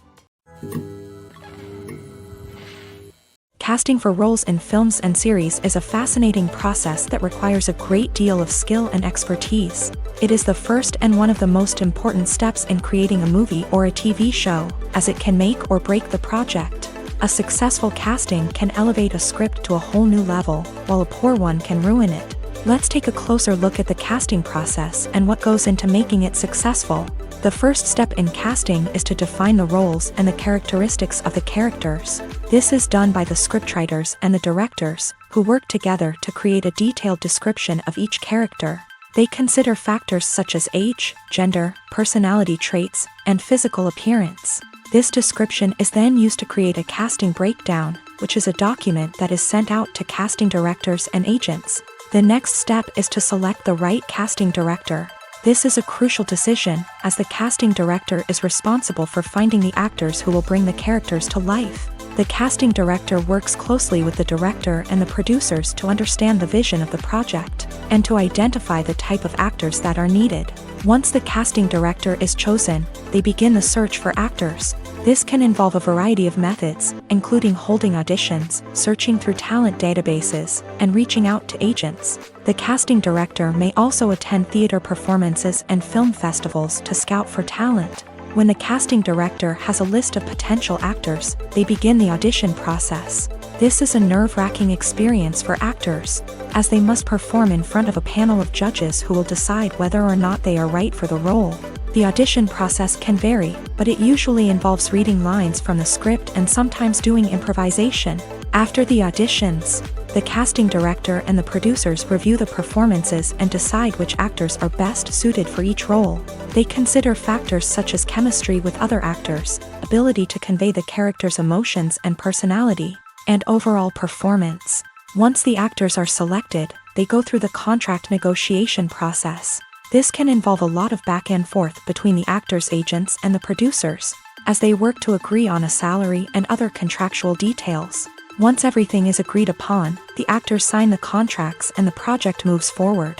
Casting for roles in films and series is a fascinating process that requires a great deal of skill and expertise. It is the first and one of the most important steps in creating a movie or a TV show, as it can make or break the project. A successful casting can elevate a script to a whole new level, while a poor one can ruin it. Let's take a closer look at the casting process and what goes into making it successful. The first step in casting is to define the roles and the characteristics of the characters. This is done by the scriptwriters and the directors, who work together to create a detailed description of each character. They consider factors such as age, gender, personality traits, and physical appearance. This description is then used to create a casting breakdown, which is a document that is sent out to casting directors and agents. The next step is to select the right casting director. This is a crucial decision, as the casting director is responsible for finding the actors who will bring the characters to life. The casting director works closely with the director and the producers to understand the vision of the project, and to identify the type of actors that are needed. Once the casting director is chosen, they begin the search for actors. This can involve a variety of methods, including holding auditions, searching through talent databases, and reaching out to agents. The casting director may also attend theater performances and film festivals to scout for talent. When the casting director has a list of potential actors, they begin the audition process. This is a nerve-wracking experience for actors, as they must perform in front of a panel of judges who will decide whether or not they are right for the role. The audition process can vary, but it usually involves reading lines from the script and sometimes doing improvisation. After the auditions, the casting director and the producers review the performances and decide which actors are best suited for each role. They consider factors such as chemistry with other actors, ability to convey the character's emotions and personality, and overall performance. Once the actors are selected, they go through the contract negotiation process. This can involve a lot of back and forth between the actors' agents and the producers, as they work to agree on a salary and other contractual details. Once everything is agreed upon, the actors sign the contracts and the project moves forward.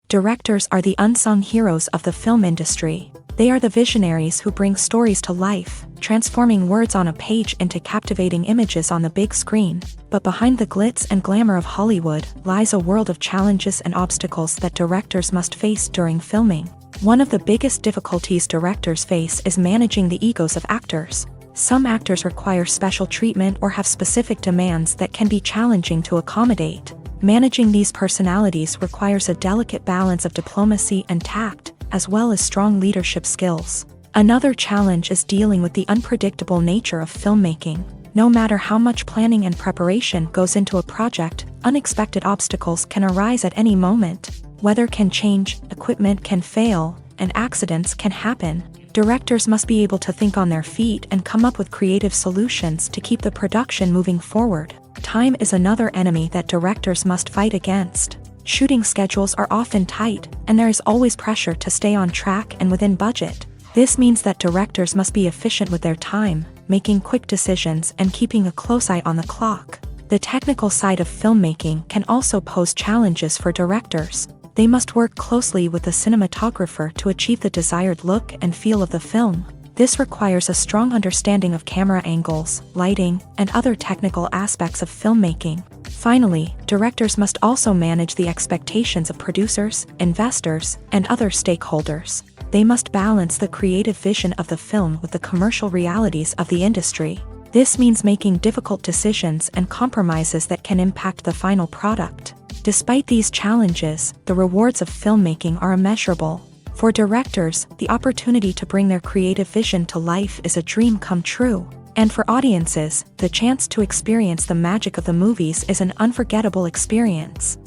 Directors are the unsung heroes of the film industry. They are the visionaries who bring stories to life, transforming words on a page into captivating images on the big screen. But behind the glitz and glamour of Hollywood lies a world of challenges and obstacles that directors must face during filming. One of the biggest difficulties directors face is managing the egos of actors. Some actors require special treatment or have specific demands that can be challenging to accommodate. Managing these personalities requires a delicate balance of diplomacy and tact, as well as strong leadership skills. Another challenge is dealing with the unpredictable nature of filmmaking. No matter how much planning and preparation goes into a project, unexpected obstacles can arise at any moment. Weather can change, equipment can fail, and accidents can happen. Directors must be able to think on their feet and come up with creative solutions to keep the production moving forward. Time is another enemy that directors must fight against. Shooting schedules are often tight, and there is always pressure to stay on track and within budget. This means that directors must be efficient with their time, making quick decisions and keeping a close eye on the clock. The technical side of filmmaking can also pose challenges for directors. They must work closely with the cinematographer to achieve the desired look and feel of the film. This requires a strong understanding of camera angles, lighting, and other technical aspects of filmmaking. Finally, directors must also manage the expectations of producers, investors, and other stakeholders. They must balance the creative vision of the film with the commercial realities of the industry. This means making difficult decisions and compromises that can impact the final product. Despite these challenges, the rewards of filmmaking are immeasurable. For directors, the opportunity to bring their creative vision to life is a dream come true. And for audiences, the chance to experience the magic of the movies is an unforgettable experience.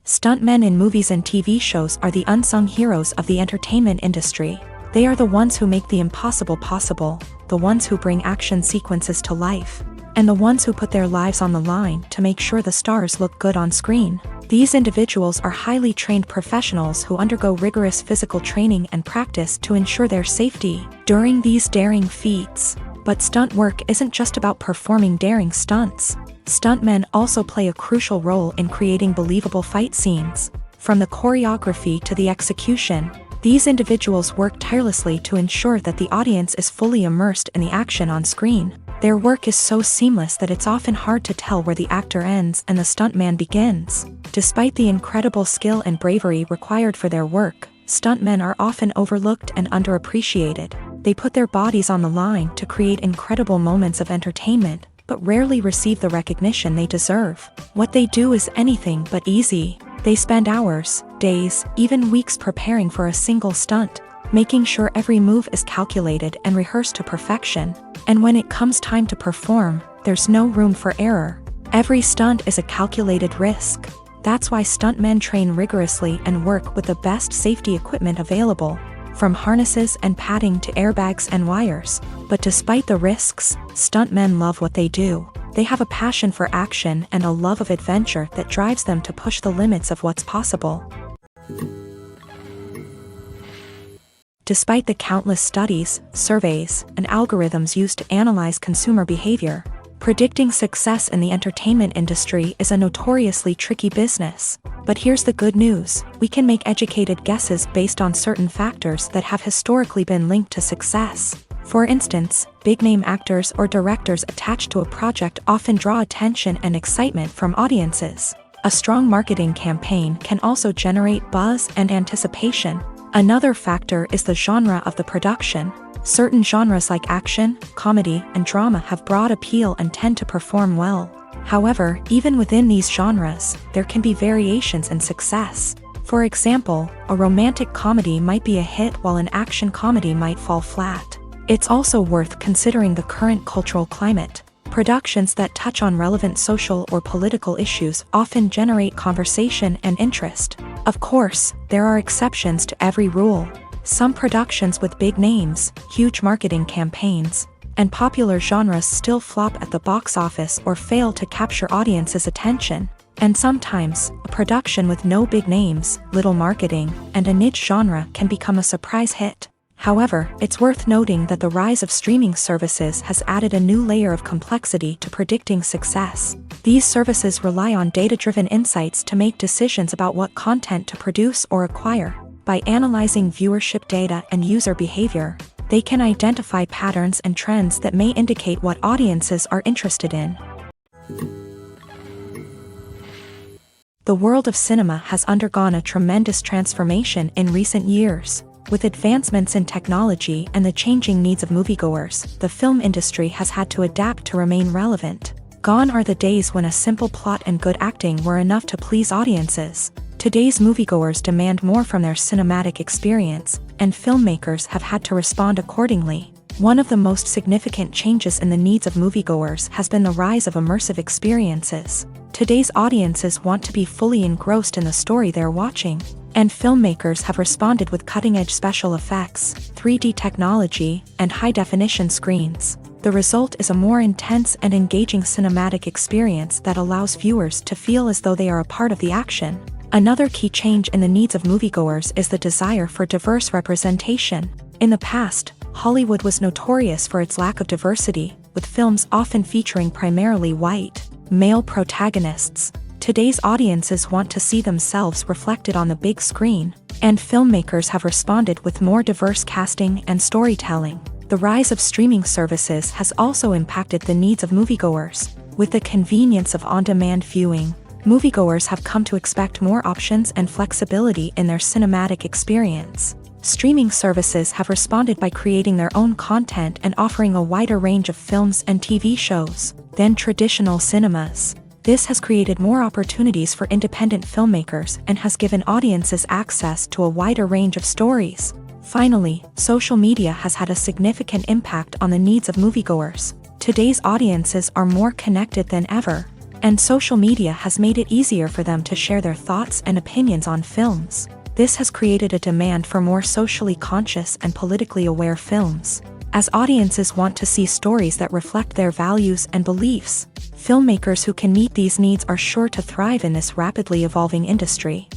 Stuntmen in movies and TV shows are the unsung heroes of the entertainment industry. They are the ones who make the impossible possible, the ones who bring action sequences to life, and the ones who put their lives on the line to make sure the stars look good on screen. These individuals are highly trained professionals who undergo rigorous physical training and practice to ensure their safety during these daring feats. But stunt work isn't just about performing daring stunts. Stuntmen also play a crucial role in creating believable fight scenes. From the choreography to the execution, these individuals work tirelessly to ensure that the audience is fully immersed in the action on screen. Their work is so seamless that it's often hard to tell where the actor ends and the stuntman begins. Despite the incredible skill and bravery required for their work, stuntmen are often overlooked and underappreciated. They put their bodies on the line to create incredible moments of entertainment, but rarely receive the recognition they deserve. What they do is anything but easy. They spend hours, days, even weeks preparing for a single stunt, making sure every move is calculated and rehearsed to perfection. And when it comes time to perform, there's no room for error. Every stunt is a calculated risk. That's why stuntmen train rigorously and work with the best safety equipment available, from harnesses and padding to airbags and wires. But despite the risks, stuntmen love what they do. They have a passion for action and a love of adventure that drives them to push the limits of what's possible. Despite the countless studies, surveys, and algorithms used to analyze consumer behavior, predicting success in the entertainment industry is a notoriously tricky business. But here's the good news: we can make educated guesses based on certain factors that have historically been linked to success. For instance, big-name actors or directors attached to a project often draw attention and excitement from audiences. A strong marketing campaign can also generate buzz and anticipation. Another factor is the genre of the production. Certain genres like action, comedy, and drama have broad appeal and tend to perform well. However, even within these genres, there can be variations in success. For example, a romantic comedy might be a hit while an action comedy might fall flat. It's also worth considering the current cultural climate. Productions that touch on relevant social or political issues often generate conversation and interest. Of course, there are exceptions to every rule. Some productions with big names, huge marketing campaigns, and popular genres still flop at the box office or fail to capture audiences' attention. And sometimes, a production with no big names, little marketing, and a niche genre can become a surprise hit. However, it's worth noting that the rise of streaming services has added a new layer of complexity to predicting success. These services rely on data-driven insights to make decisions about what content to produce or acquire. By analyzing viewership data and user behavior, they can identify patterns and trends that may indicate what audiences are interested in. The world of cinema has undergone a tremendous transformation in recent years. With advancements in technology and the changing needs of moviegoers, the film industry has had to adapt to remain relevant. Gone are the days when a simple plot and good acting were enough to please audiences. Today's moviegoers demand more from their cinematic experience, and filmmakers have had to respond accordingly. One of the most significant changes in the needs of moviegoers has been the rise of immersive experiences. Today's audiences want to be fully engrossed in the story they're watching, and filmmakers have responded with cutting-edge special effects, 3D technology, and high-definition screens. The result is a more intense and engaging cinematic experience that allows viewers to feel as though they are a part of the action. Another key change in the needs of moviegoers is the desire for diverse representation. In the past, Hollywood was notorious for its lack of diversity, with films often featuring primarily white, male protagonists. Today's audiences want to see themselves reflected on the big screen, and filmmakers have responded with more diverse casting and storytelling. The rise of streaming services has also impacted the needs of moviegoers. With the convenience of on-demand viewing, moviegoers have come to expect more options and flexibility in their cinematic experience. Streaming services have responded by creating their own content and offering a wider range of films and TV shows than traditional cinemas. This has created more opportunities for independent filmmakers and has given audiences access to a wider range of stories. Finally, social media has had a significant impact on the needs of moviegoers. Today's audiences are more connected than ever, And social media has made it easier for them to share their thoughts and opinions on films. This has created a demand for more socially conscious and politically aware films. As audiences want to see stories that reflect their values and beliefs, filmmakers who can meet these needs are sure to thrive in this rapidly evolving industry.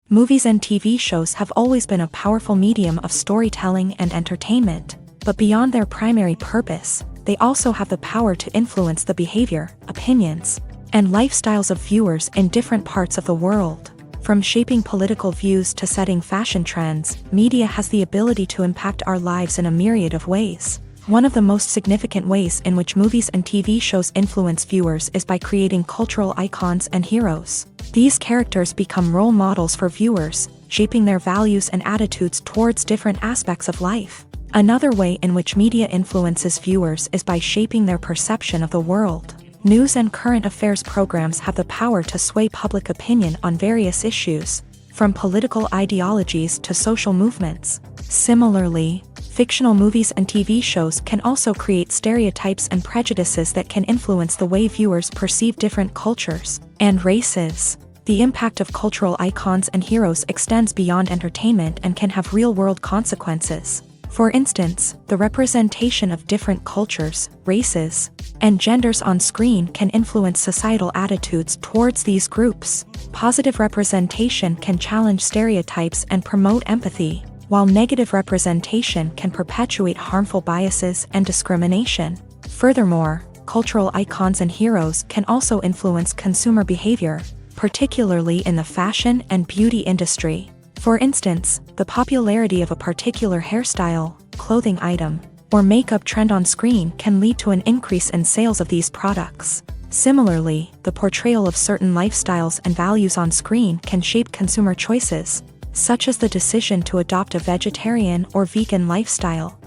Movies and TV shows have always been a powerful medium of storytelling and entertainment, but beyond their primary purpose, they also have the power to influence the behavior, opinions, and lifestyles of viewers in different parts of the world. From shaping political views to setting fashion trends, media has the ability to impact our lives in a myriad of ways. One of the most significant ways in which movies and TV shows influence viewers is by creating cultural icons and heroes. These characters become role models for viewers, shaping their values and attitudes towards different aspects of life. Another way in which media influences viewers is by shaping their perception of the world. News and current affairs programs have the power to sway public opinion on various issues, from political ideologies to social movements. Similarly, fictional movies and TV shows can also create stereotypes and prejudices that can influence the way viewers perceive different cultures and races. The impact of cultural icons and heroes extends beyond entertainment and can have real-world consequences. For instance, the representation of different cultures, races, and genders on screen can influence societal attitudes towards these groups. Positive representation can challenge stereotypes and promote empathy, while negative representation can perpetuate harmful biases and discrimination. Furthermore, cultural icons and heroes can also influence consumer behavior, particularly in the fashion and beauty industry. For instance, the popularity of a particular hairstyle, clothing item, or makeup trend on screen can lead to an increase in sales of these products. Similarly, the portrayal of certain lifestyles and values on screen can shape consumer choices, such as the decision to adopt a vegetarian or vegan lifestyle.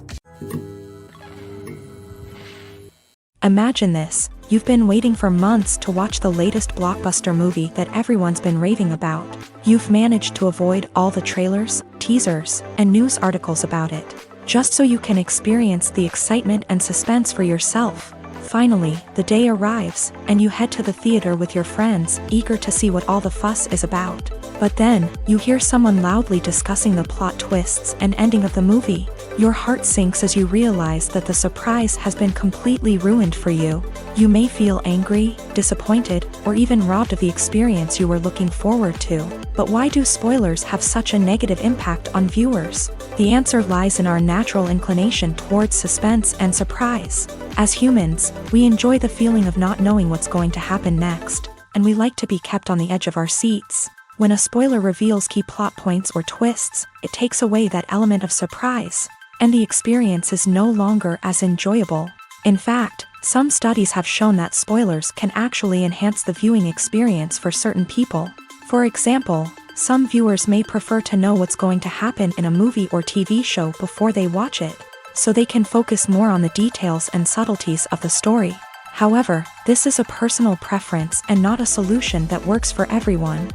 Imagine this: you've been waiting for months to watch the latest blockbuster movie that everyone's been raving about. You've managed to avoid all the trailers, teasers, and news articles about it, just so you can experience the excitement and suspense for yourself. Finally, the day arrives, and you head to the theater with your friends, eager to see what all the fuss is about. But then, you hear someone loudly discussing the plot twists and ending of the movie. Your heart sinks as you realize that the surprise has been completely ruined for you. You may feel angry, disappointed, or even robbed of the experience you were looking forward to. But why do spoilers have such a negative impact on viewers? The answer lies in our natural inclination towards suspense and surprise. As humans, we enjoy the feeling of not knowing what's going to happen next, and we like to be kept on the edge of our seats. When a spoiler reveals key plot points or twists, it takes away that element of surprise, and the experience is no longer as enjoyable. In fact, some studies have shown that spoilers can actually enhance the viewing experience for certain people. For example, some viewers may prefer to know what's going to happen in a movie or TV show before they watch it, so they can focus more on the details and subtleties of the story. However, this is a personal preference and not a solution that works for everyone.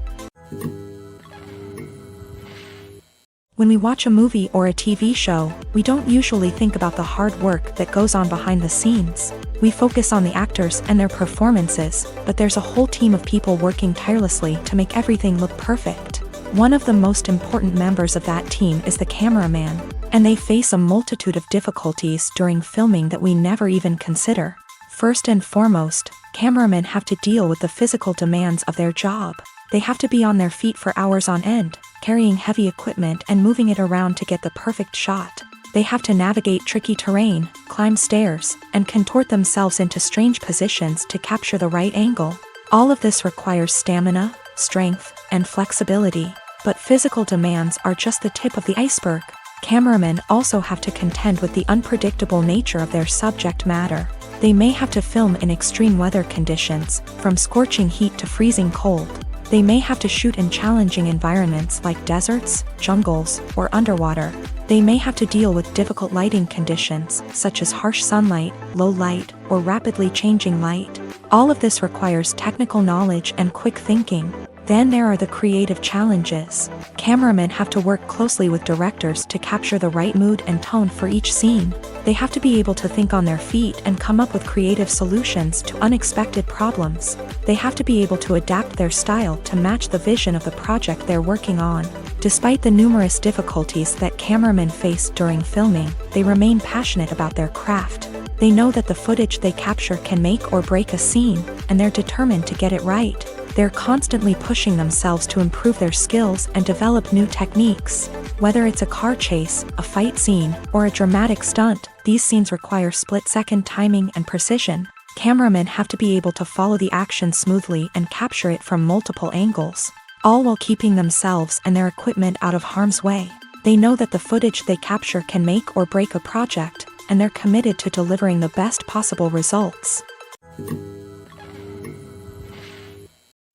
When we watch a movie or a TV show, we don't usually think about the hard work that goes on behind the scenes. We focus on the actors and their performances, but there's a whole team of people working tirelessly to make everything look perfect. One of the most important members of that team is the cameraman, and they face a multitude of difficulties during filming that we never even consider. First and foremost, cameramen have to deal with the physical demands of their job. They have to be on their feet for hours on end, carrying heavy equipment and moving it around to get the perfect shot. They have to navigate tricky terrain, climb stairs, and contort themselves into strange positions to capture the right angle. All of this requires stamina, strength, and flexibility. But physical demands are just the tip of the iceberg. Cameramen also have to contend with the unpredictable nature of their subject matter. They may have to film in extreme weather conditions, from scorching heat to freezing cold. They may have to shoot in challenging environments like deserts, jungles, or underwater. They may have to deal with difficult lighting conditions, such as harsh sunlight, low light, or rapidly changing light. All of this requires technical knowledge and quick thinking. Then there are the creative challenges. Cameramen have to work closely with directors to capture the right mood and tone for each scene. They have to be able to think on their feet and come up with creative solutions to unexpected problems. They have to be able to adapt their style to match the vision of the project they're working on. Despite the numerous difficulties that cameramen face during filming, they remain passionate about their craft. They know that the footage they capture can make or break a scene, and they're determined to get it right. They're constantly pushing themselves to improve their skills and develop new techniques. Whether it's a car chase, a fight scene, or a dramatic stunt, these scenes require split-second timing and precision. Cameramen have to be able to follow the action smoothly and capture it from multiple angles, all while keeping themselves and their equipment out of harm's way. They know that the footage they capture can make or break a project, and they're committed to delivering the best possible results.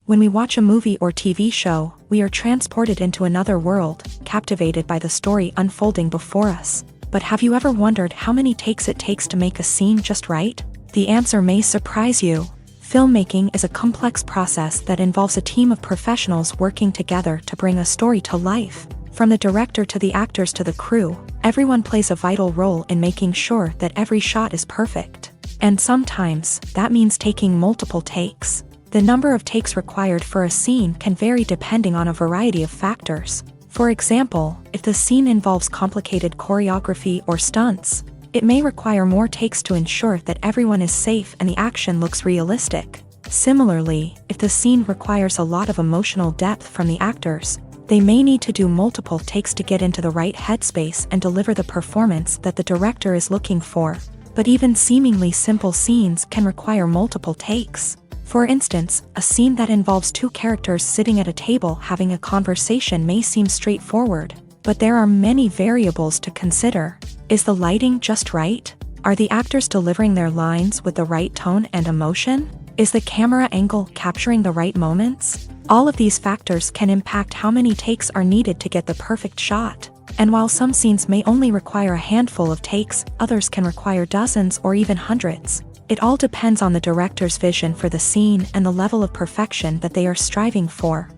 When we watch a movie or TV show, we are transported into another world, captivated by the story unfolding before us. But have you ever wondered how many takes it takes to make a scene just right? The answer may surprise you. Filmmaking is a complex process that involves a team of professionals working together to bring a story to life. From the director to the actors to the crew, everyone plays a vital role in making sure that every shot is perfect. And sometimes, that means taking multiple takes. The number of takes required for a scene can vary depending on a variety of factors. For example, if the scene involves complicated choreography or stunts, it may require more takes to ensure that everyone is safe and the action looks realistic. Similarly, if the scene requires a lot of emotional depth from the actors, they may need to do multiple takes to get into the right headspace and deliver the performance that the director is looking for. But even seemingly simple scenes can require multiple takes. For instance, a scene that involves two characters sitting at a table having a conversation may seem straightforward, but there are many variables to consider. Is the lighting just right? Are the actors delivering their lines with the right tone and emotion? Is the camera angle capturing the right moments? All of these factors can impact how many takes are needed to get the perfect shot. And while some scenes may only require a handful of takes, others can require dozens or even hundreds. It all depends on the director's vision for the scene and the level of perfection that they are striving for.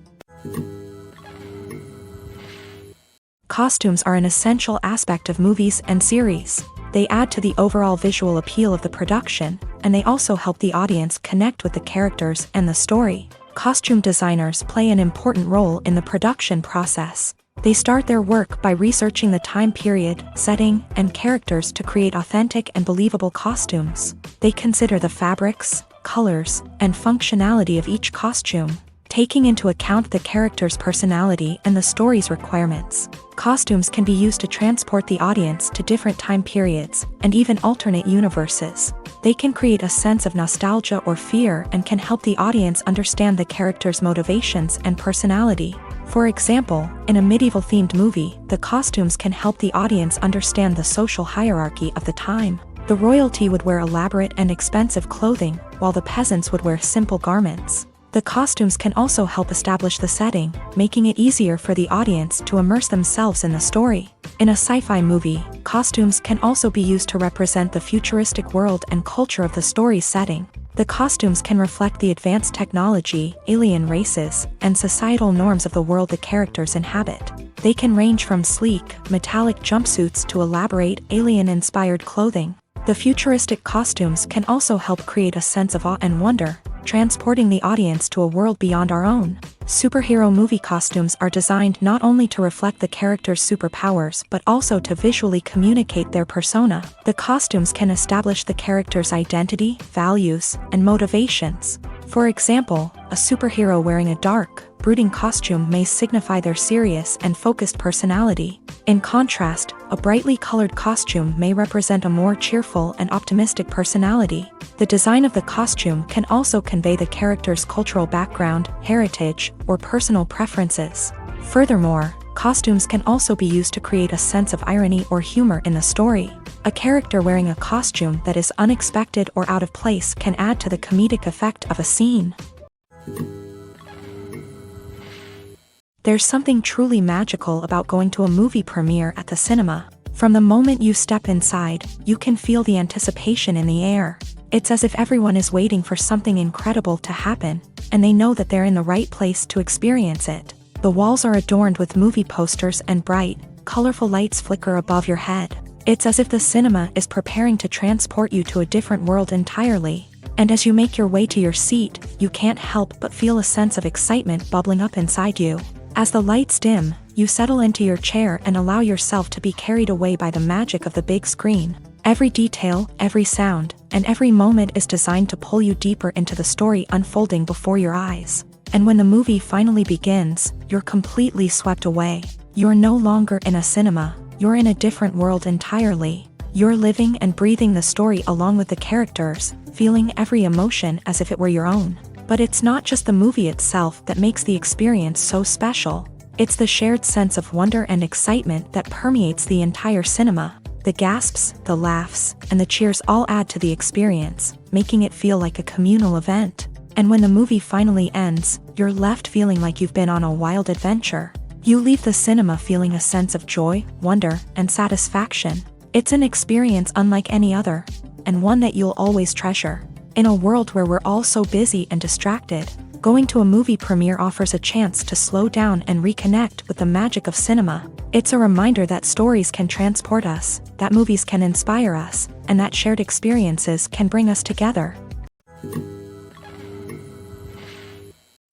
Costumes are an essential aspect of movies and series. They add to the overall visual appeal of the production, and they also help the audience connect with the characters and the story. Costume designers play an important role in the production process. They start their work by researching the time period, setting, and characters to create authentic and believable costumes. They consider the fabrics, colors, and functionality of each costume, taking into account the character's personality and the story's requirements. Costumes can be used to transport the audience to different time periods, and even alternate universes. They can create a sense of nostalgia or fear and can help the audience understand the character's motivations and personality. For example, in a medieval-themed movie, the costumes can help the audience understand the social hierarchy of the time. The royalty would wear elaborate and expensive clothing, while the peasants would wear simple garments. The costumes can also help establish the setting, making it easier for the audience to immerse themselves in the story. In a sci-fi movie, costumes can also be used to represent the futuristic world and culture of the story's setting. The costumes can reflect the advanced technology, alien races, and societal norms of the world the characters inhabit. They can range from sleek, metallic jumpsuits to elaborate, alien-inspired clothing. The futuristic costumes can also help create a sense of awe and wonder, transporting the audience to a world beyond our own. Superhero movie costumes are designed not only to reflect the character's superpowers but also to visually communicate their persona. The costumes can establish the character's identity, values, and motivations. For example, a superhero wearing a dark, brooding costume may signify their serious and focused personality. In contrast, a brightly colored costume may represent a more cheerful and optimistic personality. The design of the costume can also convey the character's cultural background, heritage, or personal preferences. Furthermore, costumes can also be used to create a sense of irony or humor in the story. A character wearing a costume that is unexpected or out of place can add to the comedic effect of a scene. There's something truly magical about going to a movie premiere at the cinema. From the moment you step inside, you can feel the anticipation in the air. It's as if everyone is waiting for something incredible to happen. and they know that they're in the right place to experience it. The walls are adorned with movie posters and bright, colorful lights flicker above your head. It's as if the cinema is preparing to transport you to a different world entirely. And as you make your way to your seat, you can't help but feel a sense of excitement bubbling up inside you. As the lights dim, you settle into your chair and allow yourself to be carried away by the magic of the big screen. Every detail, every sound, and every moment is designed to pull you deeper into the story unfolding before your eyes. And when the movie finally begins, you're completely swept away. You're no longer in a cinema, you're in a different world entirely. You're living and breathing the story along with the characters, feeling every emotion as if it were your own. But it's not just the movie itself that makes the experience so special. It's the shared sense of wonder and excitement that permeates the entire cinema. The gasps, the laughs, and the cheers all add to the experience, making it feel like a communal event. And when the movie finally ends, you're left feeling like you've been on a wild adventure. You leave the cinema feeling a sense of joy, wonder, and satisfaction. It's an experience unlike any other, and one that you'll always treasure. In a world where we're all so busy and distracted, going to a movie premiere offers a chance to slow down and reconnect with the magic of cinema. It's a reminder that stories can transport us, that movies can inspire us, and that shared experiences can bring us together.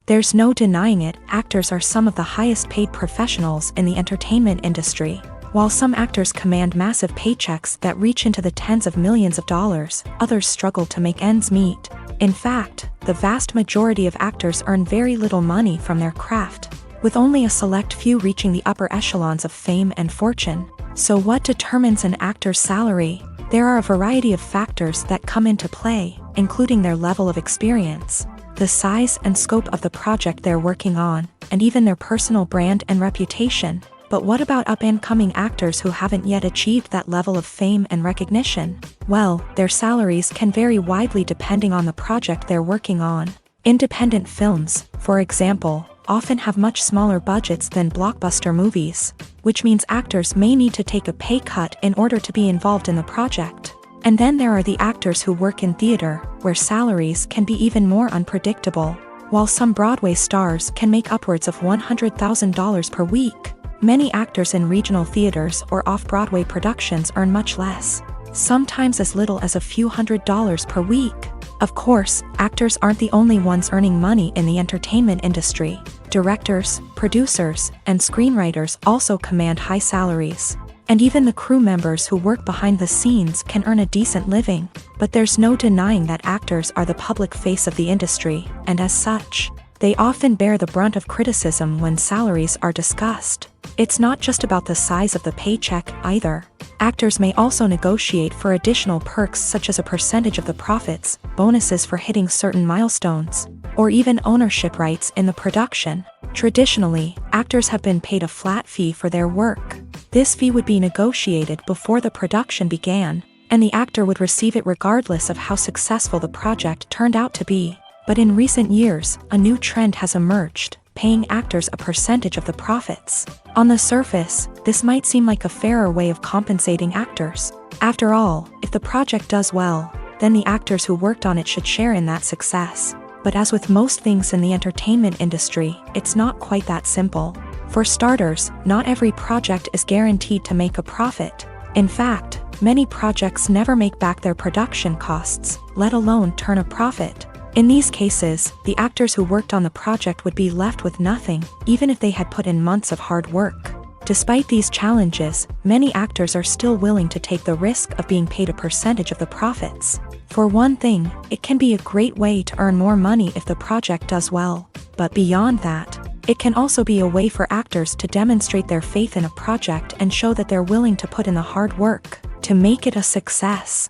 There's no denying it, actors are some of the highest paid professionals in the entertainment industry. While some actors command massive paychecks that reach into the tens of millions of dollars, others struggle to make ends meet. In fact, the vast majority of actors earn very little money from their craft, with only a select few reaching the upper echelons of fame and fortune. So what determines an actor's salary? There are a variety of factors that come into play, including their level of experience, the size and scope of the project they're working on, and even their personal brand and reputation. But what about up-and-coming actors who haven't yet achieved that level of fame and recognition? Well, their salaries can vary widely depending on the project they're working on. Independent films, for example, often have much smaller budgets than blockbuster movies, which means actors may need to take a pay cut in order to be involved in the project. And then there are the actors who work in theater, where salaries can be even more unpredictable. While some Broadway stars can make upwards of $100,000 per week, many actors in regional theaters or off-Broadway productions earn much less, sometimes as little as a few $100s per week. Of course, actors aren't the only ones earning money in the entertainment industry. Directors, producers, and screenwriters also command high salaries. And even the crew members who work behind the scenes can earn a decent living. But there's no denying that actors are the public face of the industry, and as such, they often bear the brunt of criticism when salaries are discussed. It's not just about the size of the paycheck, either. Actors may also negotiate for additional perks such as a percentage of the profits, bonuses for hitting certain milestones, or even ownership rights in the production. Traditionally, actors have been paid a flat fee for their work. This fee would be negotiated before the production began, and the actor would receive it regardless of how successful the project turned out to be. But in recent years, a new trend has emerged, paying actors a percentage of the profits. On the surface, this might seem like a fairer way of compensating actors. After all, if the project does well, then the actors who worked on it should share in that success. But as with most things in the entertainment industry, it's not quite that simple. For starters, not every project is guaranteed to make a profit. In fact, many projects never make back their production costs, let alone turn a profit. In these cases, the actors who worked on the project would be left with nothing, even if they had put in months of hard work. Despite these challenges, many actors are still willing to take the risk of being paid a percentage of the profits. For one thing, it can be a great way to earn more money if the project does well. But beyond that, it can also be a way for actors to demonstrate their faith in a project and show that they're willing to put in the hard work to make it a success.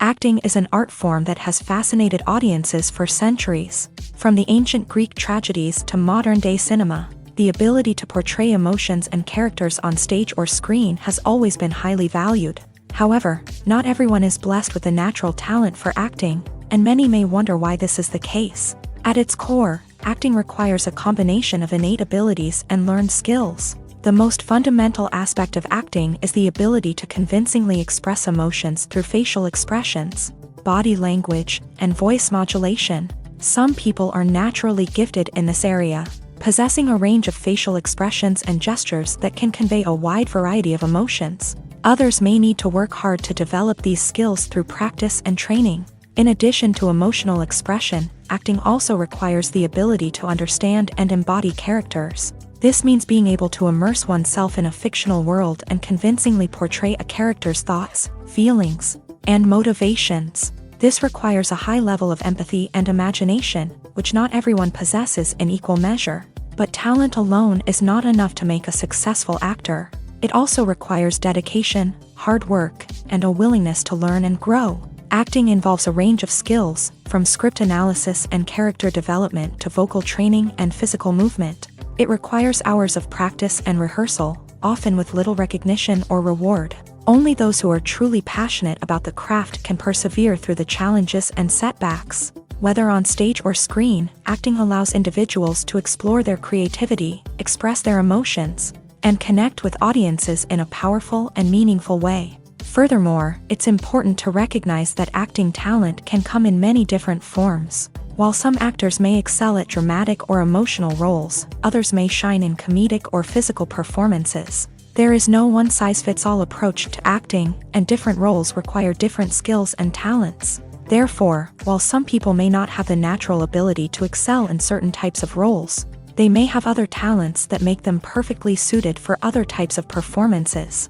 Acting is an art form that has fascinated audiences for centuries. From the ancient Greek tragedies to modern-day cinema, the ability to portray emotions and characters on stage or screen has always been highly valued. However, not everyone is blessed with the natural talent for acting, and many may wonder why this is the case. At its core, acting requires a combination of innate abilities and learned skills. The most fundamental aspect of acting is the ability to convincingly express emotions through facial expressions, body language, and voice modulation. Some people are naturally gifted in this area, possessing a range of facial expressions and gestures that can convey a wide variety of emotions. Others may need to work hard to develop these skills through practice and training. In addition to emotional expression, acting also requires the ability to understand and embody characters. This means being able to immerse oneself in a fictional world and convincingly portray a character's thoughts, feelings, and motivations. This requires a high level of empathy and imagination, which not everyone possesses in equal measure. But talent alone is not enough to make a successful actor. It also requires dedication, hard work, and a willingness to learn and grow. Acting involves a range of skills, from script analysis and character development to vocal training and physical movement. It requires hours of practice and rehearsal, often with little recognition or reward. Only those who are truly passionate about the craft can persevere through the challenges and setbacks. Whether on stage or screen, acting allows individuals to explore their creativity, express their emotions, and connect with audiences in a powerful and meaningful way. Furthermore, it's important to recognize that acting talent can come in many different forms. While some actors may excel at dramatic or emotional roles, others may shine in comedic or physical performances. There is no one-size-fits-all approach to acting, and different roles require different skills and talents. Therefore, while some people may not have the natural ability to excel in certain types of roles, they may have other talents that make them perfectly suited for other types of performances.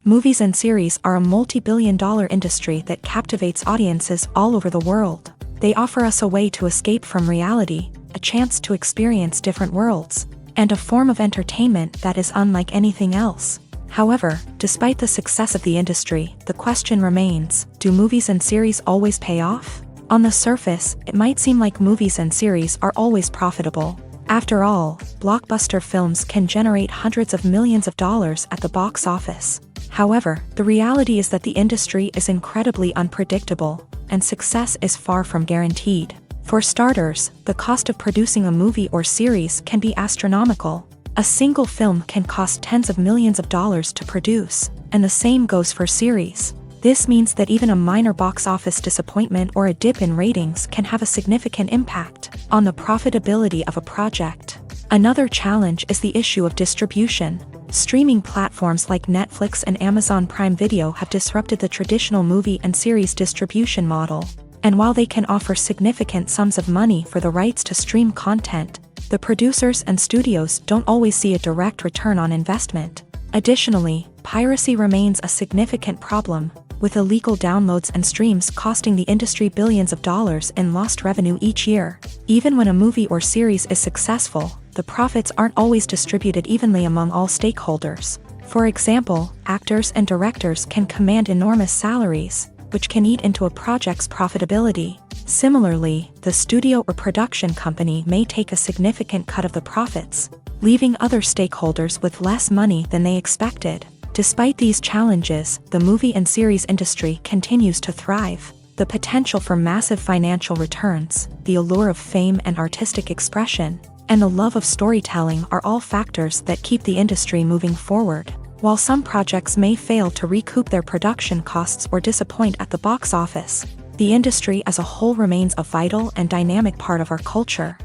Movies and series are a multi-billion-dollar industry that captivates audiences all over the world. They offer us a way to escape from reality, a chance to experience different worlds, and a form of entertainment that is unlike anything else. However, despite the success of the industry, the question remains, do movies and series always pay off? On the surface, it might seem like movies and series are always profitable. After all, blockbuster films can generate hundreds of millions of dollars at the box office. However, the reality is that the industry is incredibly unpredictable, and success is far from guaranteed. For starters, the cost of producing a movie or series can be astronomical. A single film can cost tens of millions of dollars to produce, and the same goes for series. This means that even a minor box office disappointment or a dip in ratings can have a significant impact on the profitability of a project. Another challenge is the issue of distribution. Streaming platforms like Netflix and Amazon Prime Video have disrupted the traditional movie and series distribution model. And while they can offer significant sums of money for the rights to stream content, the producers and studios don't always see a direct return on investment. Additionally, piracy remains a significant problem, with illegal downloads and streams costing the industry billions of dollars in lost revenue each year. Even when a movie or series is successful, the profits aren't always distributed evenly among all stakeholders. For example, actors and directors can command enormous salaries, which can eat into a project's profitability. Similarly, the studio or production company may take a significant cut of the profits, leaving other stakeholders with less money than they expected. Despite these challenges, the movie and series industry continues to thrive. The potential for massive financial returns, the allure of fame and artistic expression, and the love of storytelling are all factors that keep the industry moving forward. While some projects may fail to recoup their production costs or disappoint at the box office, the industry as a whole remains a vital and dynamic part of our culture.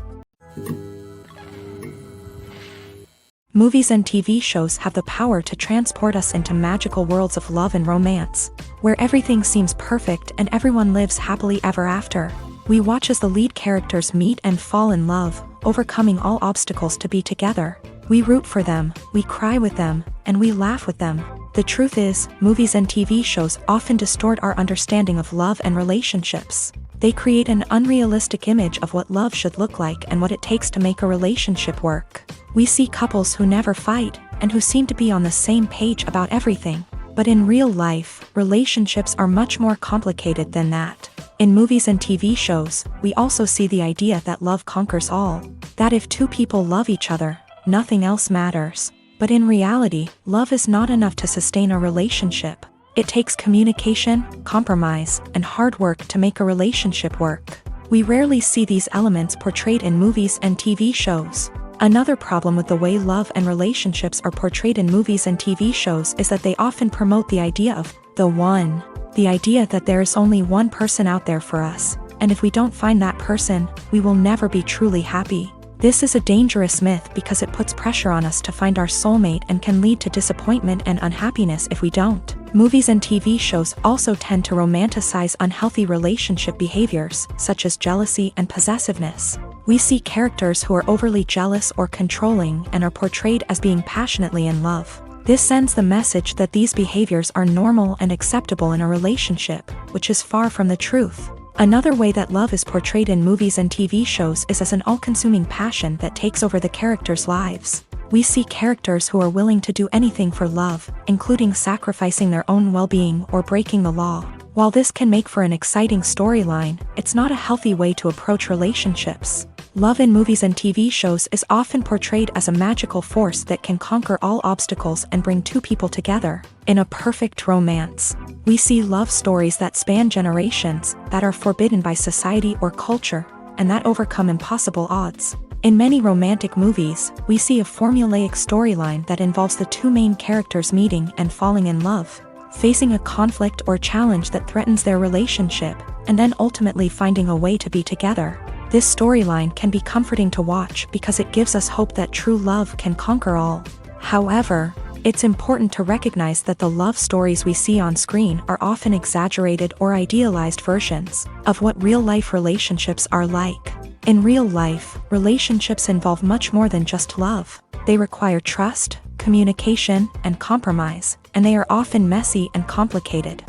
Movies and TV shows have the power to transport us into magical worlds of love and romance, where everything seems perfect and everyone lives happily ever after. We watch as the lead characters meet and fall in love, overcoming all obstacles to be together. We root for them, we cry with them, and we laugh with them. The truth is, movies and TV shows often distort our understanding of love and relationships. They create an unrealistic image of what love should look like and what it takes to make a relationship work. We see couples who never fight, and who seem to be on the same page about everything. But in real life, relationships are much more complicated than that. In movies and TV shows, we also see the idea that love conquers all. That if two people love each other, nothing else matters. But in reality, love is not enough to sustain a relationship. It takes communication, compromise, and hard work to make a relationship work. We rarely see these elements portrayed in movies and TV shows. Another problem with the way love and relationships are portrayed in movies and TV shows is that they often promote the idea of The one. The idea that there is only one person out there for us, and if we don't find that person, we will never be truly happy. This is a dangerous myth because it puts pressure on us to find our soulmate and can lead to disappointment and unhappiness if we don't. Movies and TV shows also tend to romanticize unhealthy relationship behaviors, such as jealousy and possessiveness. We see characters who are overly jealous or controlling and are portrayed as being passionately in love. This sends the message that these behaviors are normal and acceptable in a relationship, which is far from the truth. Another way that love is portrayed in movies and TV shows is as an all-consuming passion that takes over the characters' lives. We see characters who are willing to do anything for love, including sacrificing their own well-being or breaking the law. While this can make for an exciting storyline, it's not a healthy way to approach relationships. Love in movies and TV shows is often portrayed as a magical force that can conquer all obstacles and bring two people together. In a perfect romance, we see love stories that span generations, that are forbidden by society or culture, and that overcome impossible odds. In many romantic movies, we see a formulaic storyline that involves the two main characters meeting and falling in love, facing a conflict or challenge that threatens their relationship, and then ultimately finding a way to be together. This storyline can be comforting to watch because it gives us hope that true love can conquer all. However, it's important to recognize that the love stories we see on screen are often exaggerated or idealized versions of what real-life relationships are like. In real life, relationships involve much more than just love. They require trust, communication, and compromise, and they are often messy and complicated.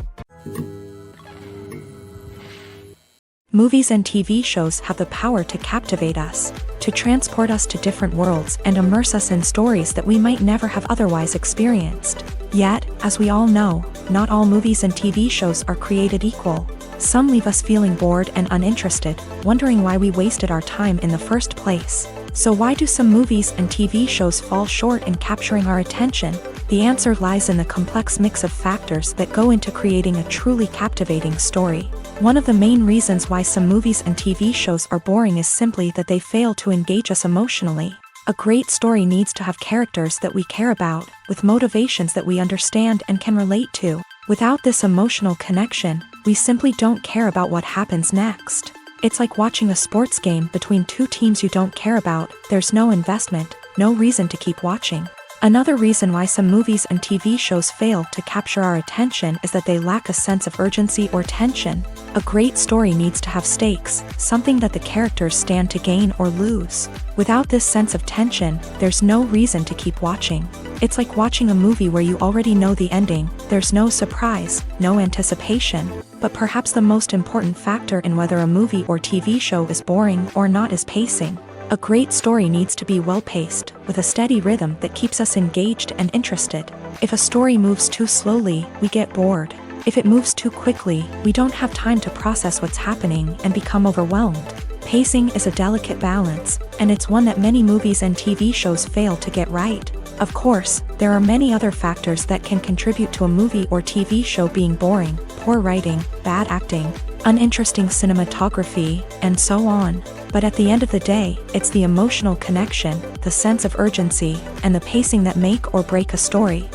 Movies and TV shows have the power to captivate us, to transport us to different worlds and immerse us in stories that we might never have otherwise experienced. Yet, as we all know, not all movies and TV shows are created equal. Some leave us feeling bored and uninterested, wondering why we wasted our time in the first place. So why do some movies and TV shows fall short in capturing our attention? The answer lies in the complex mix of factors that go into creating a truly captivating story. One of the main reasons why some movies and TV shows are boring is simply that they fail to engage us emotionally. A great story needs to have characters that we care about, with motivations that we understand and can relate to. Without this emotional connection, we simply don't care about what happens next. It's like watching a sports game between two teams you don't care about. There's no investment, no reason to keep watching. Another reason why some movies and TV shows fail to capture our attention is that they lack a sense of urgency or tension. A great story needs to have stakes, something that the characters stand to gain or lose. Without this sense of tension, there's no reason to keep watching. It's like watching a movie where you already know the ending. There's no surprise, no anticipation. But perhaps the most important factor in whether a movie or TV show is boring or not is pacing. A great story needs to be well-paced, with a steady rhythm that keeps us engaged and interested. If a story moves too slowly, we get bored. If it moves too quickly, we don't have time to process what's happening and become overwhelmed. Pacing is a delicate balance, and it's one that many movies and TV shows fail to get right. Of course, there are many other factors that can contribute to a movie or TV show being boring: poor writing, bad acting, uninteresting cinematography, and so on. But at the end of the day, it's the emotional connection, the sense of urgency, and the pacing that make or break a story.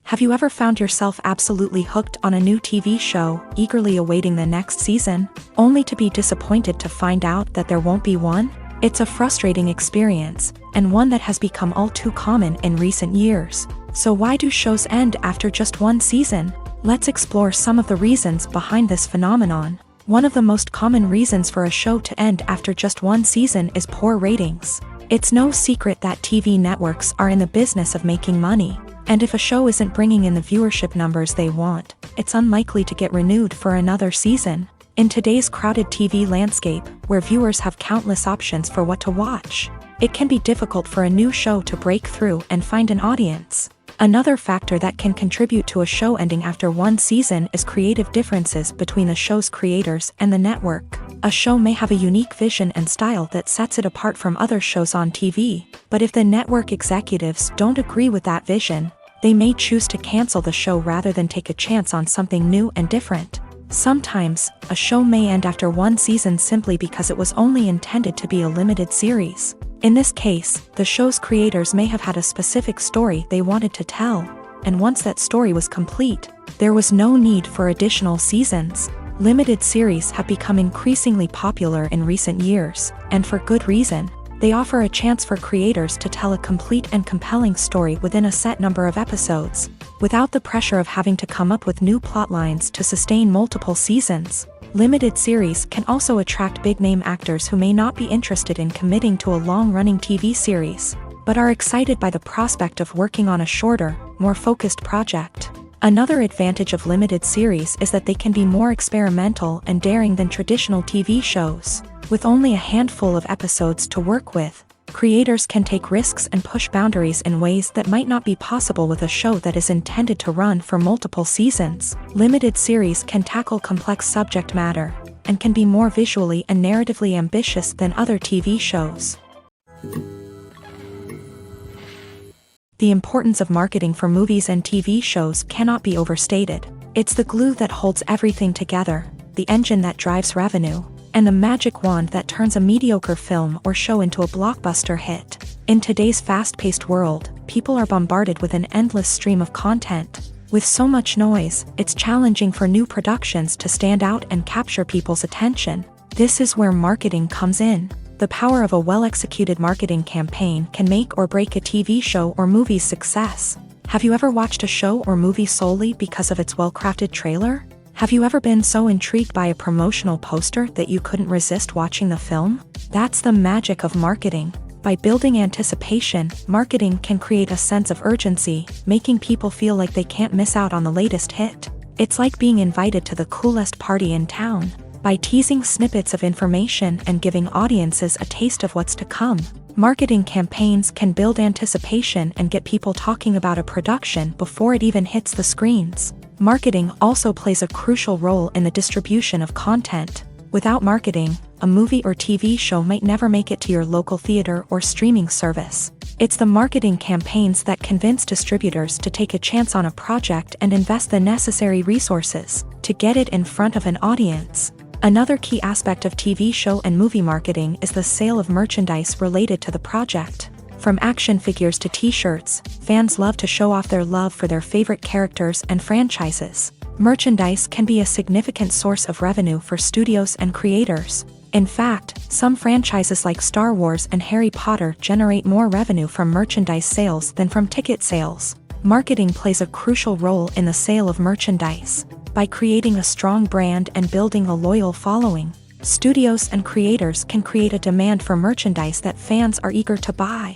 Have you ever found yourself absolutely hooked on a new TV show, eagerly awaiting the next season, only to be disappointed to find out that there won't be one? It's a frustrating experience, and one that has become all too common in recent years. So why do shows end after just one season? Let's explore some of the reasons behind this phenomenon. One of the most common reasons for a show to end after just one season is poor ratings. It's no secret that TV networks are in the business of making money, and if a show isn't bringing in the viewership numbers they want, it's unlikely to get renewed for another season. In today's crowded TV landscape, where viewers have countless options for what to watch, it can be difficult for a new show to break through and find an audience. Another factor that can contribute to a show ending after one season is creative differences between the show's creators and the network. A show may have a unique vision and style that sets it apart from other shows on TV, but if the network executives don't agree with that vision, they may choose to cancel the show rather than take a chance on something new and different. Sometimes, a show may end after one season simply because it was only intended to be a limited series. In this case, the show's creators may have had a specific story they wanted to tell, and once that story was complete, there was no need for additional seasons. Limited series have become increasingly popular in recent years, and for good reason. They offer a chance for creators to tell a complete and compelling story within a set number of episodes, without the pressure of having to come up with new plotlines to sustain multiple seasons. Limited series can also attract big-name actors who may not be interested in committing to a long-running TV series, but are excited by the prospect of working on a shorter, more focused project. Another advantage of limited series is that they can be more experimental and daring than traditional TV shows. With only a handful of episodes to work with, creators can take risks and push boundaries in ways that might not be possible with a show that is intended to run for multiple seasons. Limited series can tackle complex subject matter, and can be more visually and narratively ambitious than other TV shows. The importance of marketing for movies and TV shows cannot be overstated. It's the glue that holds everything together, the engine that drives revenue, and the magic wand that turns a mediocre film or show into a blockbuster hit. In today's fast-paced world, people are bombarded with an endless stream of content. With so much noise, it's challenging for new productions to stand out and capture people's attention. This is where marketing comes in. The power of a well-executed marketing campaign can make or break a TV show or movie's success. Have you ever watched a show or movie solely because of its well-crafted trailer? Have you ever been so intrigued by a promotional poster that you couldn't resist watching the film? That's the magic of marketing. By building anticipation, marketing can create a sense of urgency, making people feel like they can't miss out on the latest hit. It's like being invited to the coolest party in town. By teasing snippets of information and giving audiences a taste of what's to come, marketing campaigns can build anticipation and get people talking about a production before it even hits the screens. Marketing also plays a crucial role in the distribution of content. Without marketing, a movie or TV show might never make it to your local theater or streaming service. It's the marketing campaigns that convince distributors to take a chance on a project and invest the necessary resources to get it in front of an audience. Another key aspect of TV show and movie marketing is the sale of merchandise related to the project. From action figures to t-shirts, fans love to show off their love for their favorite characters and franchises. Merchandise can be a significant source of revenue for studios and creators. In fact, some franchises like Star Wars and Harry Potter generate more revenue from merchandise sales than from ticket sales. Marketing plays a crucial role in the sale of merchandise. By creating a strong brand and building a loyal following, studios and creators can create a demand for merchandise that fans are eager to buy.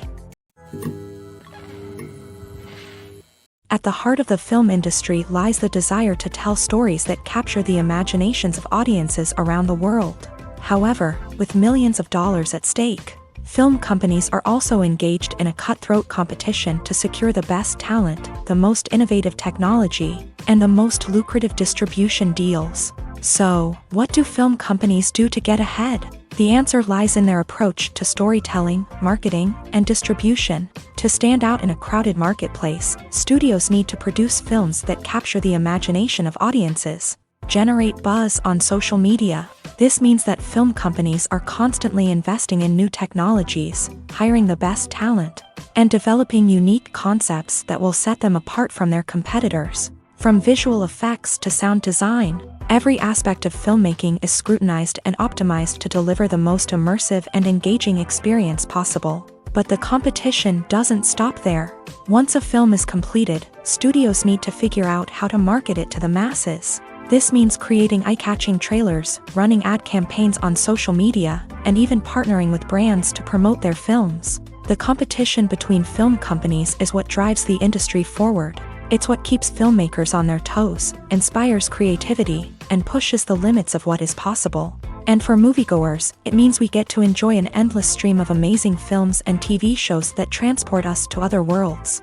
At the heart of the film industry lies the desire to tell stories that capture the imaginations of audiences around the world. However, with millions of dollars at stake, film companies are also engaged in a cutthroat competition to secure the best talent, the most innovative technology, and the most lucrative distribution deals. So, what do film companies do to get ahead? The answer lies in their approach to storytelling, marketing, and distribution. To stand out in a crowded marketplace, studios need to produce films that capture the imagination of audiences, generate buzz on social media. This means that film companies are constantly investing in new technologies, hiring the best talent, and developing unique concepts that will set them apart from their competitors. From visual effects to sound design, every aspect of filmmaking is scrutinized and optimized to deliver the most immersive and engaging experience possible. But the competition doesn't stop there. Once a film is completed, studios need to figure out how to market it to the masses. This means creating eye-catching trailers, running ad campaigns on social media, and even partnering with brands to promote their films. The competition between film companies is what drives the industry forward. It's what keeps filmmakers on their toes, inspires creativity, and pushes the limits of what is possible. And for moviegoers, it means we get to enjoy an endless stream of amazing films and TV shows that transport us to other worlds.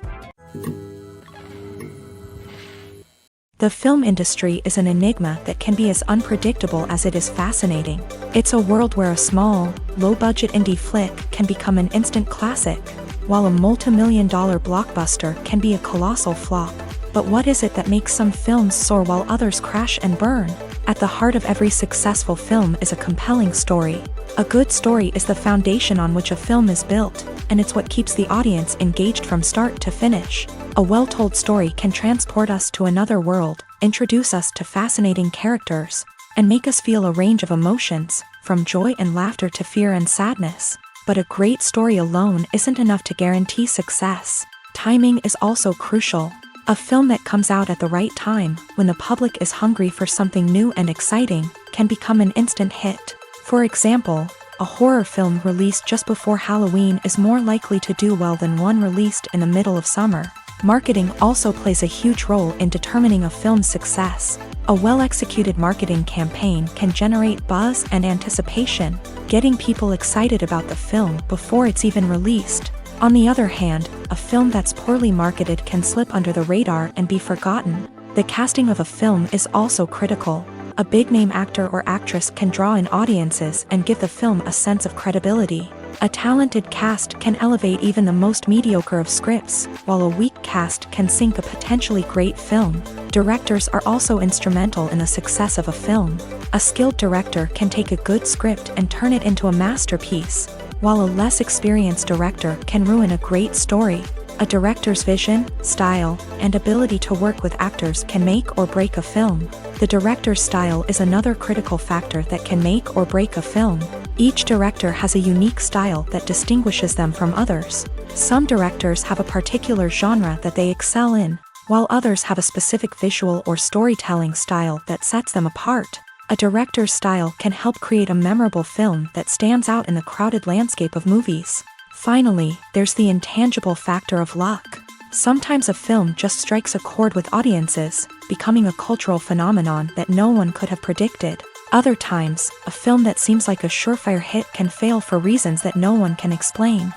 The film industry is an enigma that can be as unpredictable as it is fascinating. It's a world where a small, low-budget indie flick can become an instant classic, while a multi-million-dollar blockbuster can be a colossal flop. But what is it that makes some films soar while others crash and burn? At the heart of every successful film is a compelling story. A good story is the foundation on which a film is built, and it's what keeps the audience engaged from start to finish. A well-told story can transport us to another world, introduce us to fascinating characters, and make us feel a range of emotions, from joy and laughter to fear and sadness. But a great story alone isn't enough to guarantee success. Timing is also crucial. A film that comes out at the right time, when the public is hungry for something new and exciting, can become an instant hit. For example, a horror film released just before Halloween is more likely to do well than one released in the middle of summer. Marketing also plays a huge role in determining a film's success. A well-executed marketing campaign can generate buzz and anticipation, getting people excited about the film before it's even released. On the other hand, a film that's poorly marketed can slip under the radar and be forgotten. The casting of a film is also critical. A big-name actor or actress can draw in audiences and give the film a sense of credibility. A talented cast can elevate even the most mediocre of scripts, while a weak cast can sink a potentially great film. Directors are also instrumental in the success of a film. A skilled director can take a good script and turn it into a masterpiece, while a less experienced director can ruin a great story. A director's vision, style, and ability to work with actors can make or break a film. The director's style is another critical factor that can make or break a film. Each director has a unique style that distinguishes them from others. Some directors have a particular genre that they excel in, while others have a specific visual or storytelling style that sets them apart. A director's style can help create a memorable film that stands out in the crowded landscape of movies. Finally, there's the intangible factor of luck. Sometimes a film just strikes a chord with audiences, becoming a cultural phenomenon that no one could have predicted. Other times, a film that seems like a surefire hit can fail for reasons that no one can explain.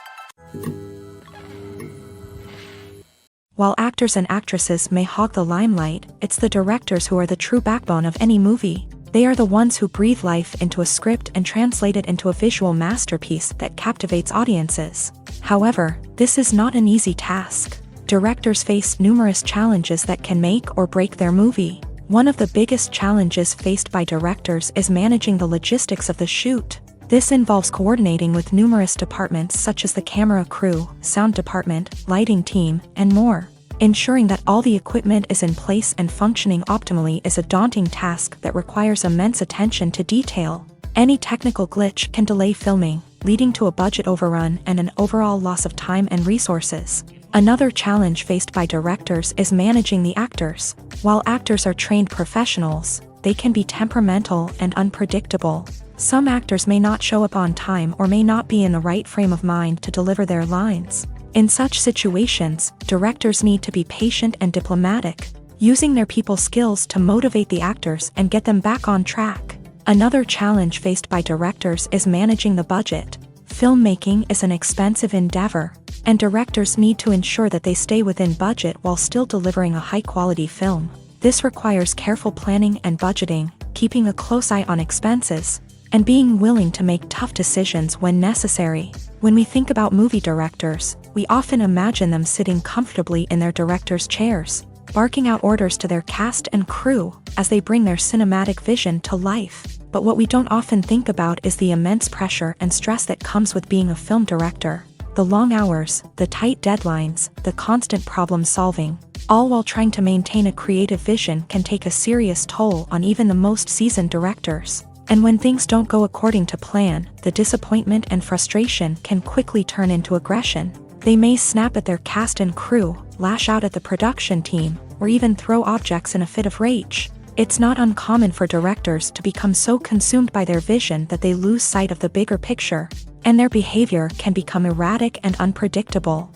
While actors and actresses may hog the limelight, it's the directors who are the true backbone of any movie. They are the ones who breathe life into a script and translate it into a visual masterpiece that captivates audiences. However, this is not an easy task. Directors face numerous challenges that can make or break their movie. One of the biggest challenges faced by directors is managing the logistics of the shoot. This involves coordinating with numerous departments such as the camera crew, sound department, lighting team, and more. Ensuring that all the equipment is in place and functioning optimally is a daunting task that requires immense attention to detail. Any technical glitch can delay filming, leading to a budget overrun and an overall loss of time and resources. Another challenge faced by directors is managing the actors. While actors are trained professionals, they can be temperamental and unpredictable. Some actors may not show up on time or may not be in the right frame of mind to deliver their lines. In such situations, directors need to be patient and diplomatic, using their people skills to motivate the actors and get them back on track. Another challenge faced by directors is managing the budget. Filmmaking is an expensive endeavor, and directors need to ensure that they stay within budget while still delivering a high-quality film. This requires careful planning and budgeting, keeping a close eye on expenses, and being willing to make tough decisions when necessary. When we think about movie directors, we often imagine them sitting comfortably in their director's chairs, barking out orders to their cast and crew as they bring their cinematic vision to life. But what we don't often think about is the immense pressure and stress that comes with being a film director. The long hours, the tight deadlines, the constant problem solving, all while trying to maintain a creative vision can take a serious toll on even the most seasoned directors. And when things don't go according to plan, the disappointment and frustration can quickly turn into aggression. They may snap at their cast and crew, lash out at the production team, or even throw objects in a fit of rage. It's not uncommon for directors to become so consumed by their vision that they lose sight of the bigger picture, and their behavior can become erratic and unpredictable.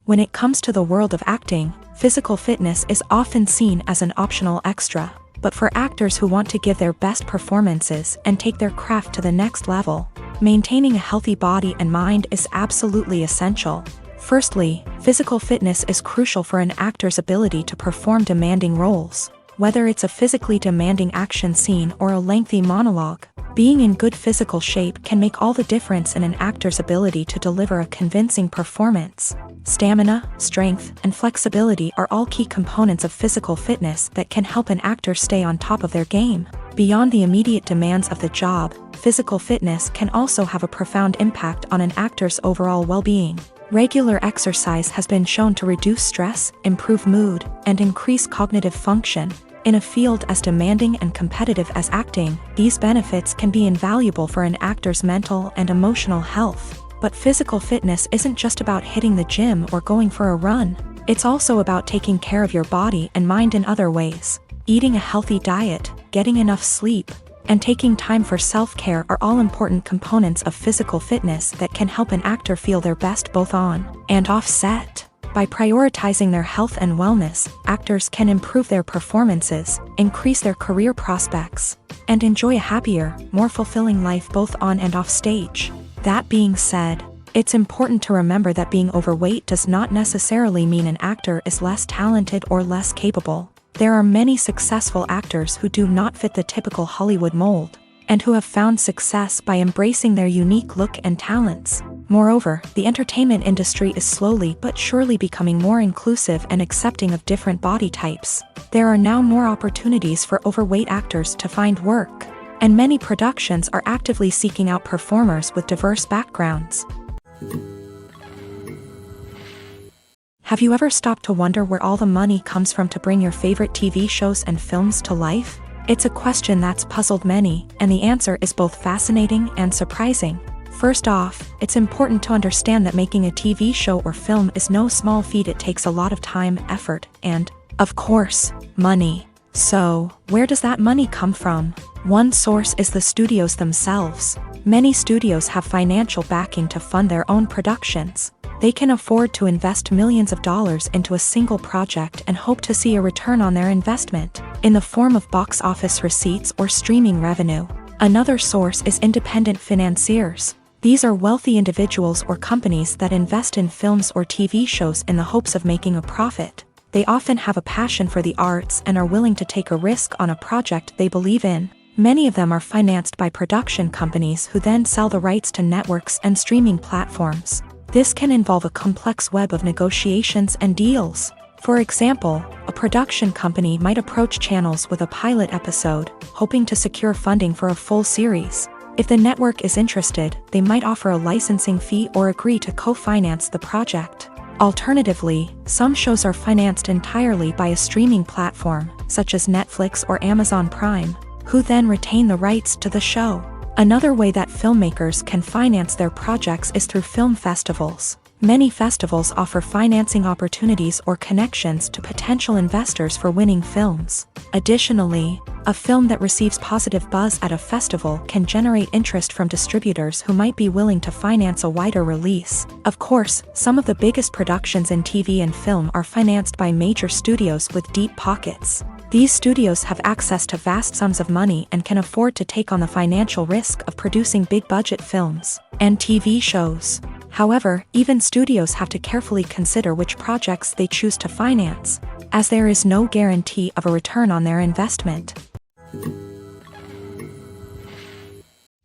When it comes to the world of acting, physical fitness is often seen as an optional extra, but for actors who want to give their best performances and take their craft to the next level, maintaining a healthy body and mind is absolutely essential. Firstly, physical fitness is crucial for an actor's ability to perform demanding roles. Whether it's a physically demanding action scene or a lengthy monologue, being in good physical shape can make all the difference in an actor's ability to deliver a convincing performance. Stamina, strength, and flexibility are all key components of physical fitness that can help an actor stay on top of their game. Beyond the immediate demands of the job, physical fitness can also have a profound impact on an actor's overall well-being. Regular exercise has been shown to reduce stress, improve mood, and increase cognitive function. In a field as demanding and competitive as acting, these benefits can be invaluable for an actor's mental and emotional health. But physical fitness isn't just about hitting the gym or going for a run. It's also about taking care of your body and mind in other ways. Eating a healthy diet, getting enough sleep, and taking time for self-care are all important components of physical fitness that can help an actor feel their best both on and off set. By prioritizing their health and wellness, actors can improve their performances, increase their career prospects, and enjoy a happier, more fulfilling life both on and off stage. That being said, it's important to remember that being overweight does not necessarily mean an actor is less talented or less capable. There are many successful actors who do not fit the typical Hollywood mold, and who have found success by embracing their unique look and talents. Moreover, the entertainment industry is slowly but surely becoming more inclusive and accepting of different body types. There are now more opportunities for overweight actors to find work, and many productions are actively seeking out performers with diverse backgrounds. Have you ever stopped to wonder where all the money comes from to bring your favorite TV shows and films to life? It's a question that's puzzled many, and the answer is both fascinating and surprising. First off, it's important to understand that making a TV show or film is no small feat. It takes a lot of time, effort, and, of course, money. So, where does that money come from? One source is the studios themselves. Many studios have financial backing to fund their own productions. They can afford to invest millions of dollars into a single project and hope to see a return on their investment, in the form of box office receipts or streaming revenue. Another source is independent financiers. These are wealthy individuals or companies that invest in films or TV shows in the hopes of making a profit. They often have a passion for the arts and are willing to take a risk on a project they believe in. Many of them are financed by production companies who then sell the rights to networks and streaming platforms. This can involve a complex web of negotiations and deals. For example, a production company might approach channels with a pilot episode, hoping to secure funding for a full series. If the network is interested, they might offer a licensing fee or agree to co-finance the project. Alternatively, some shows are financed entirely by a streaming platform, such as Netflix or Amazon Prime, who then retain the rights to the show. Another way that filmmakers can finance their projects is through film festivals. Many festivals offer financing opportunities or connections to potential investors for winning films. Additionally, a film that receives positive buzz at a festival can generate interest from distributors who might be willing to finance a wider release. Of course, some of the biggest productions in TV and film are financed by major studios with deep pockets. These studios have access to vast sums of money and can afford to take on the financial risk of producing big-budget films and TV shows. However, even studios have to carefully consider which projects they choose to finance, as there is no guarantee of a return on their investment.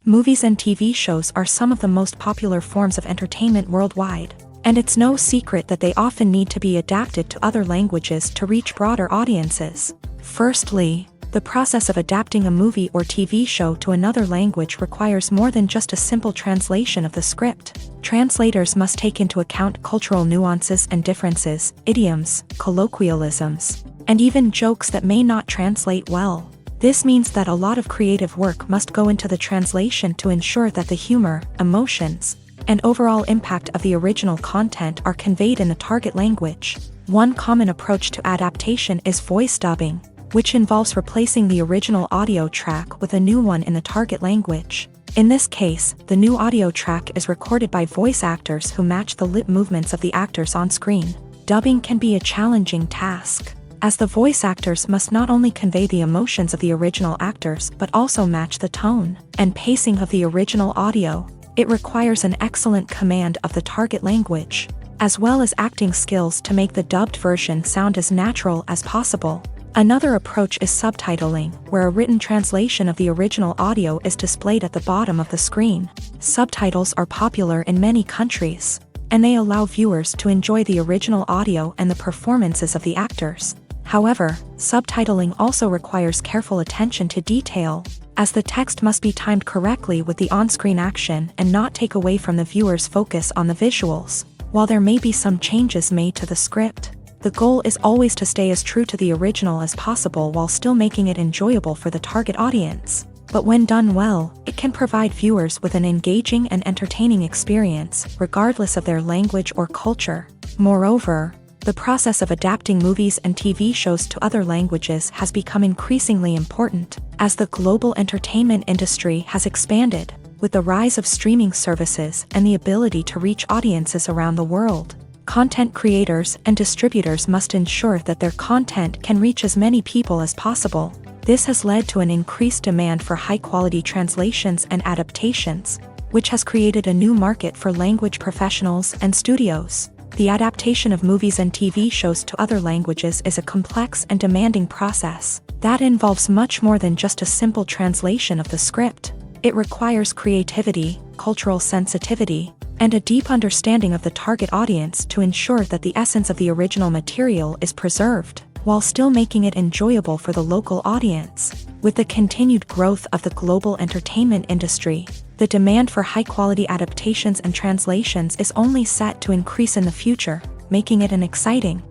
Movies and TV shows are some of the most popular forms of entertainment worldwide, and it's no secret that they often need to be adapted to other languages to reach broader audiences. Firstly, the process of adapting a movie or TV show to another language requires more than just a simple translation of the script. Translators must take into account cultural nuances and differences, idioms, colloquialisms, and even jokes that may not translate well. This means that a lot of creative work must go into the translation to ensure that the humor, emotions, and overall impact of the original content are conveyed in the target language. One common approach to adaptation is voice dubbing, which involves replacing the original audio track with a new one in the target language. In this case, the new audio track is recorded by voice actors who match the lip movements of the actors on screen. Dubbing can be a challenging task, as the voice actors must not only convey the emotions of the original actors but also match the tone and pacing of the original audio. It requires an excellent command of the target language, as well as acting skills to make the dubbed version sound as natural as possible. Another approach is subtitling, where a written translation of the original audio is displayed at the bottom of the screen. Subtitles are popular in many countries, and they allow viewers to enjoy the original audio and the performances of the actors. However, subtitling also requires careful attention to detail, as the text must be timed correctly with the on-screen action and not take away from the viewer's focus on the visuals. While there may be some changes made to the script, the goal is always to stay as true to the original as possible while still making it enjoyable for the target audience. But when done well, it can provide viewers with an engaging and entertaining experience, regardless of their language or culture. Moreover, the process of adapting movies and TV shows to other languages has become increasingly important, as the global entertainment industry has expanded, with the rise of streaming services and the ability to reach audiences around the world. Content creators and distributors must ensure that their content can reach as many people as possible. This has led to an increased demand for high-quality translations and adaptations, which has created a new market for language professionals and studios. The adaptation of movies and TV shows to other languages is a complex and demanding process that involves much more than just a simple translation of the script. It requires creativity, cultural sensitivity, and a deep understanding of the target audience to ensure that the essence of the original material is preserved, while still making it enjoyable for the local audience. With the continued growth of the global entertainment industry, the demand for high-quality adaptations and translations is only set to increase in the future, making it an exciting.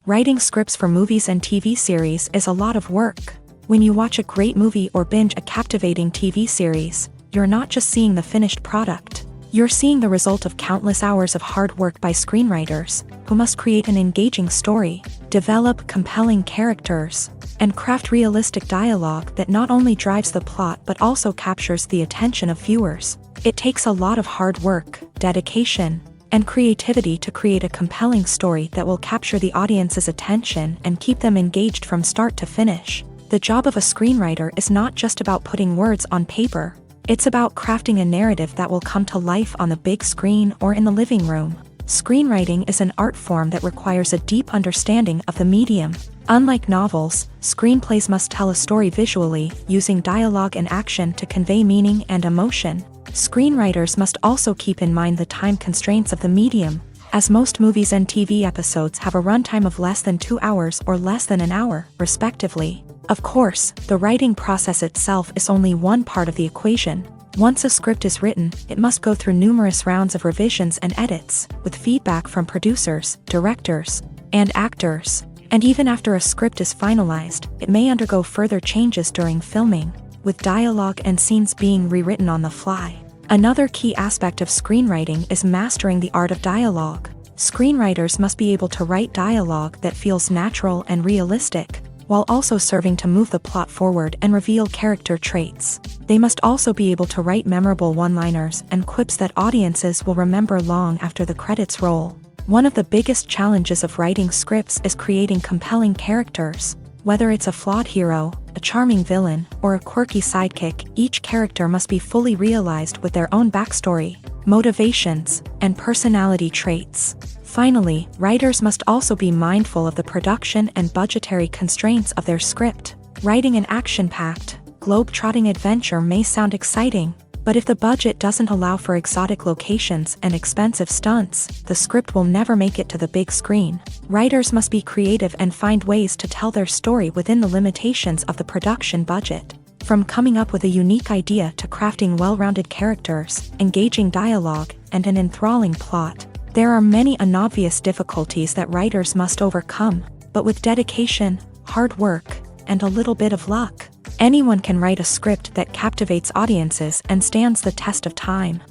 Writing scripts for movies and TV series is a lot of work. When you watch a great movie or binge a captivating TV series, you're not just seeing the finished product. You're seeing the result of countless hours of hard work by screenwriters, who must create an engaging story, develop compelling characters, and craft realistic dialogue that not only drives the plot but also captures the attention of viewers. It takes a lot of hard work, dedication, and creativity to create a compelling story that will capture the audience's attention and keep them engaged from start to finish. The job of a screenwriter is not just about putting words on paper. It's about crafting a narrative that will come to life on the big screen or in the living room. Screenwriting is an art form that requires a deep understanding of the medium. Unlike novels, screenplays must tell a story visually, using dialogue and action to convey meaning and emotion. Screenwriters must also keep in mind the time constraints of the medium, as most movies and TV episodes have a runtime of less than 2 hours or less than an hour, respectively. Of course, the writing process itself is only one part of the equation. Once a script is written, it must go through numerous rounds of revisions and edits, with feedback from producers, directors, and actors. And even after a script is finalized, it may undergo further changes during filming, with dialogue and scenes being rewritten on the fly. Another key aspect of screenwriting is mastering the art of dialogue. Screenwriters must be able to write dialogue that feels natural and realistic, while also serving to move the plot forward and reveal character traits. They must also be able to write memorable one-liners and quips that audiences will remember long after the credits roll. One of the biggest challenges of writing scripts is creating compelling characters. Whether it's a flawed hero, a charming villain, or a quirky sidekick, each character must be fully realized with their own backstory, motivations, and personality traits. Finally, writers must also be mindful of the production and budgetary constraints of their script. Writing an action-packed, globe-trotting adventure may sound exciting, but if the budget doesn't allow for exotic locations and expensive stunts, the script will never make it to the big screen. Writers must be creative and find ways to tell their story within the limitations of the production budget. From coming up with a unique idea to crafting well-rounded characters, engaging dialogue, and an enthralling plot, there are many unobvious difficulties that writers must overcome, but with dedication, hard work, and a little bit of luck, anyone can write a script that captivates audiences and stands the test of time.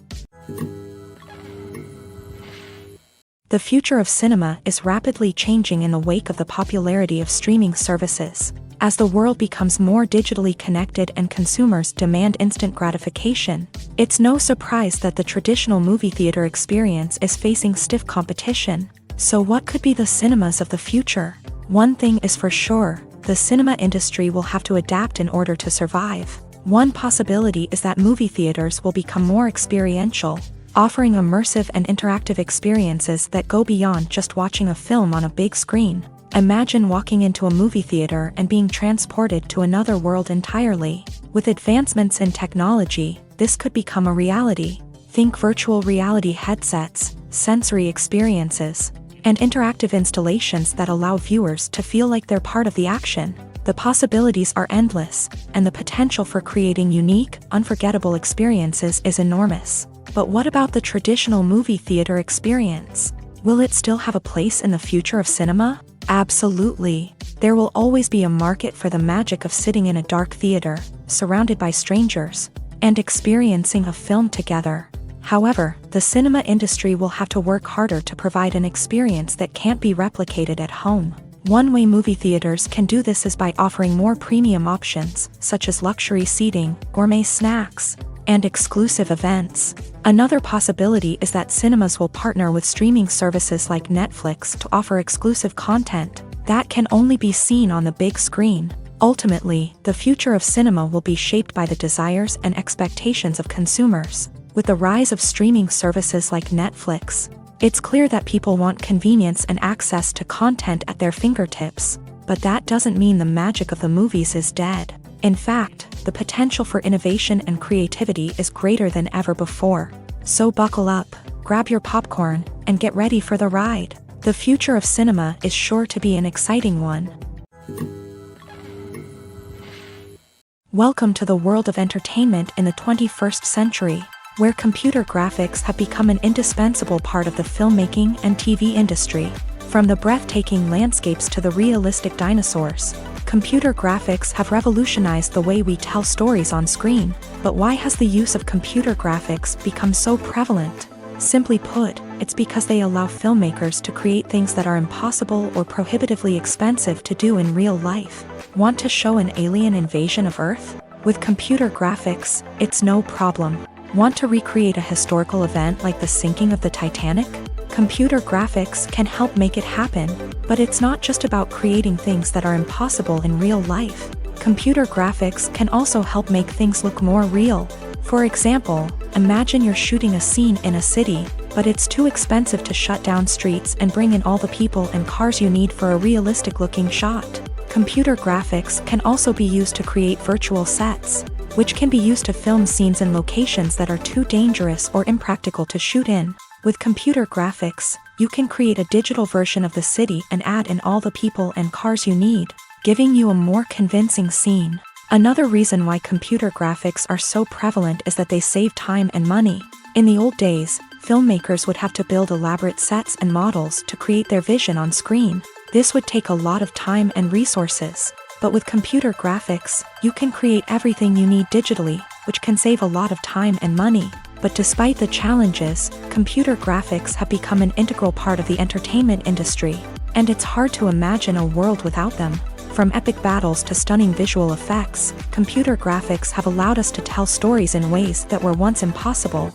The future of cinema is rapidly changing in the wake of the popularity of streaming services. As the world becomes more digitally connected and consumers demand instant gratification, it's no surprise that the traditional movie theater experience is facing stiff competition. So what could be the cinemas of the future? One thing is for sure, the cinema industry will have to adapt in order to survive. One possibility is that movie theaters will become more experiential, offering immersive and interactive experiences that go beyond just watching a film on a big screen. Imagine walking into a movie theater and being transported to another world entirely. With advancements in technology, this could become a reality. Think virtual reality headsets, sensory experiences, and interactive installations that allow viewers to feel like they're part of the action. The possibilities are endless, and the potential for creating unique, unforgettable experiences is enormous. But what about the traditional movie theater experience? Will it still have a place in the future of cinema? Absolutely. There will always be a market for the magic of sitting in a dark theater, surrounded by strangers, and experiencing a film together. However, the cinema industry will have to work harder to provide an experience that can't be replicated at home. One way movie theaters can do this is by offering more premium options, such as luxury seating, gourmet snacks, and exclusive events. Another possibility is that cinemas will partner with streaming services like Netflix to offer exclusive content that can only be seen on the big screen. Ultimately, the future of cinema will be shaped by the desires and expectations of consumers. With the rise of streaming services like Netflix, it's clear that people want convenience and access to content at their fingertips. But that doesn't mean the magic of the movies is dead. In fact, the potential for innovation and creativity is greater than ever before. So buckle up, grab your popcorn, and get ready for the ride. The future of cinema is sure to be an exciting one. Welcome to the world of entertainment in the 21st century, where computer graphics have become an indispensable part of the filmmaking and TV industry. From the breathtaking landscapes to the realistic dinosaurs, computer graphics have revolutionized the way we tell stories on screen. But why has the use of computer graphics become so prevalent? Simply put, it's because they allow filmmakers to create things that are impossible or prohibitively expensive to do in real life. Want to show an alien invasion of Earth? With computer graphics, it's no problem. Want to recreate a historical event like the sinking of the Titanic? Computer graphics can help make it happen. But it's not just about creating things that are impossible in real life. Computer graphics can also help make things look more real. For example, imagine you're shooting a scene in a city, but it's too expensive to shut down streets and bring in all the people and cars you need for a realistic-looking shot. Computer graphics can also be used to create virtual sets, which can be used to film scenes in locations that are too dangerous or impractical to shoot in. With computer graphics, you can create a digital version of the city and add in all the people and cars you need, giving you a more convincing scene. Another reason why computer graphics are so prevalent is that they save time and money. In the old days, filmmakers would have to build elaborate sets and models to create their vision on screen. This would take a lot of time and resources. But with computer graphics, you can create everything you need digitally, which can save a lot of time and money. But despite the challenges, computer graphics have become an integral part of the entertainment industry, and it's hard to imagine a world without them. From epic battles to stunning visual effects, computer graphics have allowed us to tell stories in ways that were once impossible.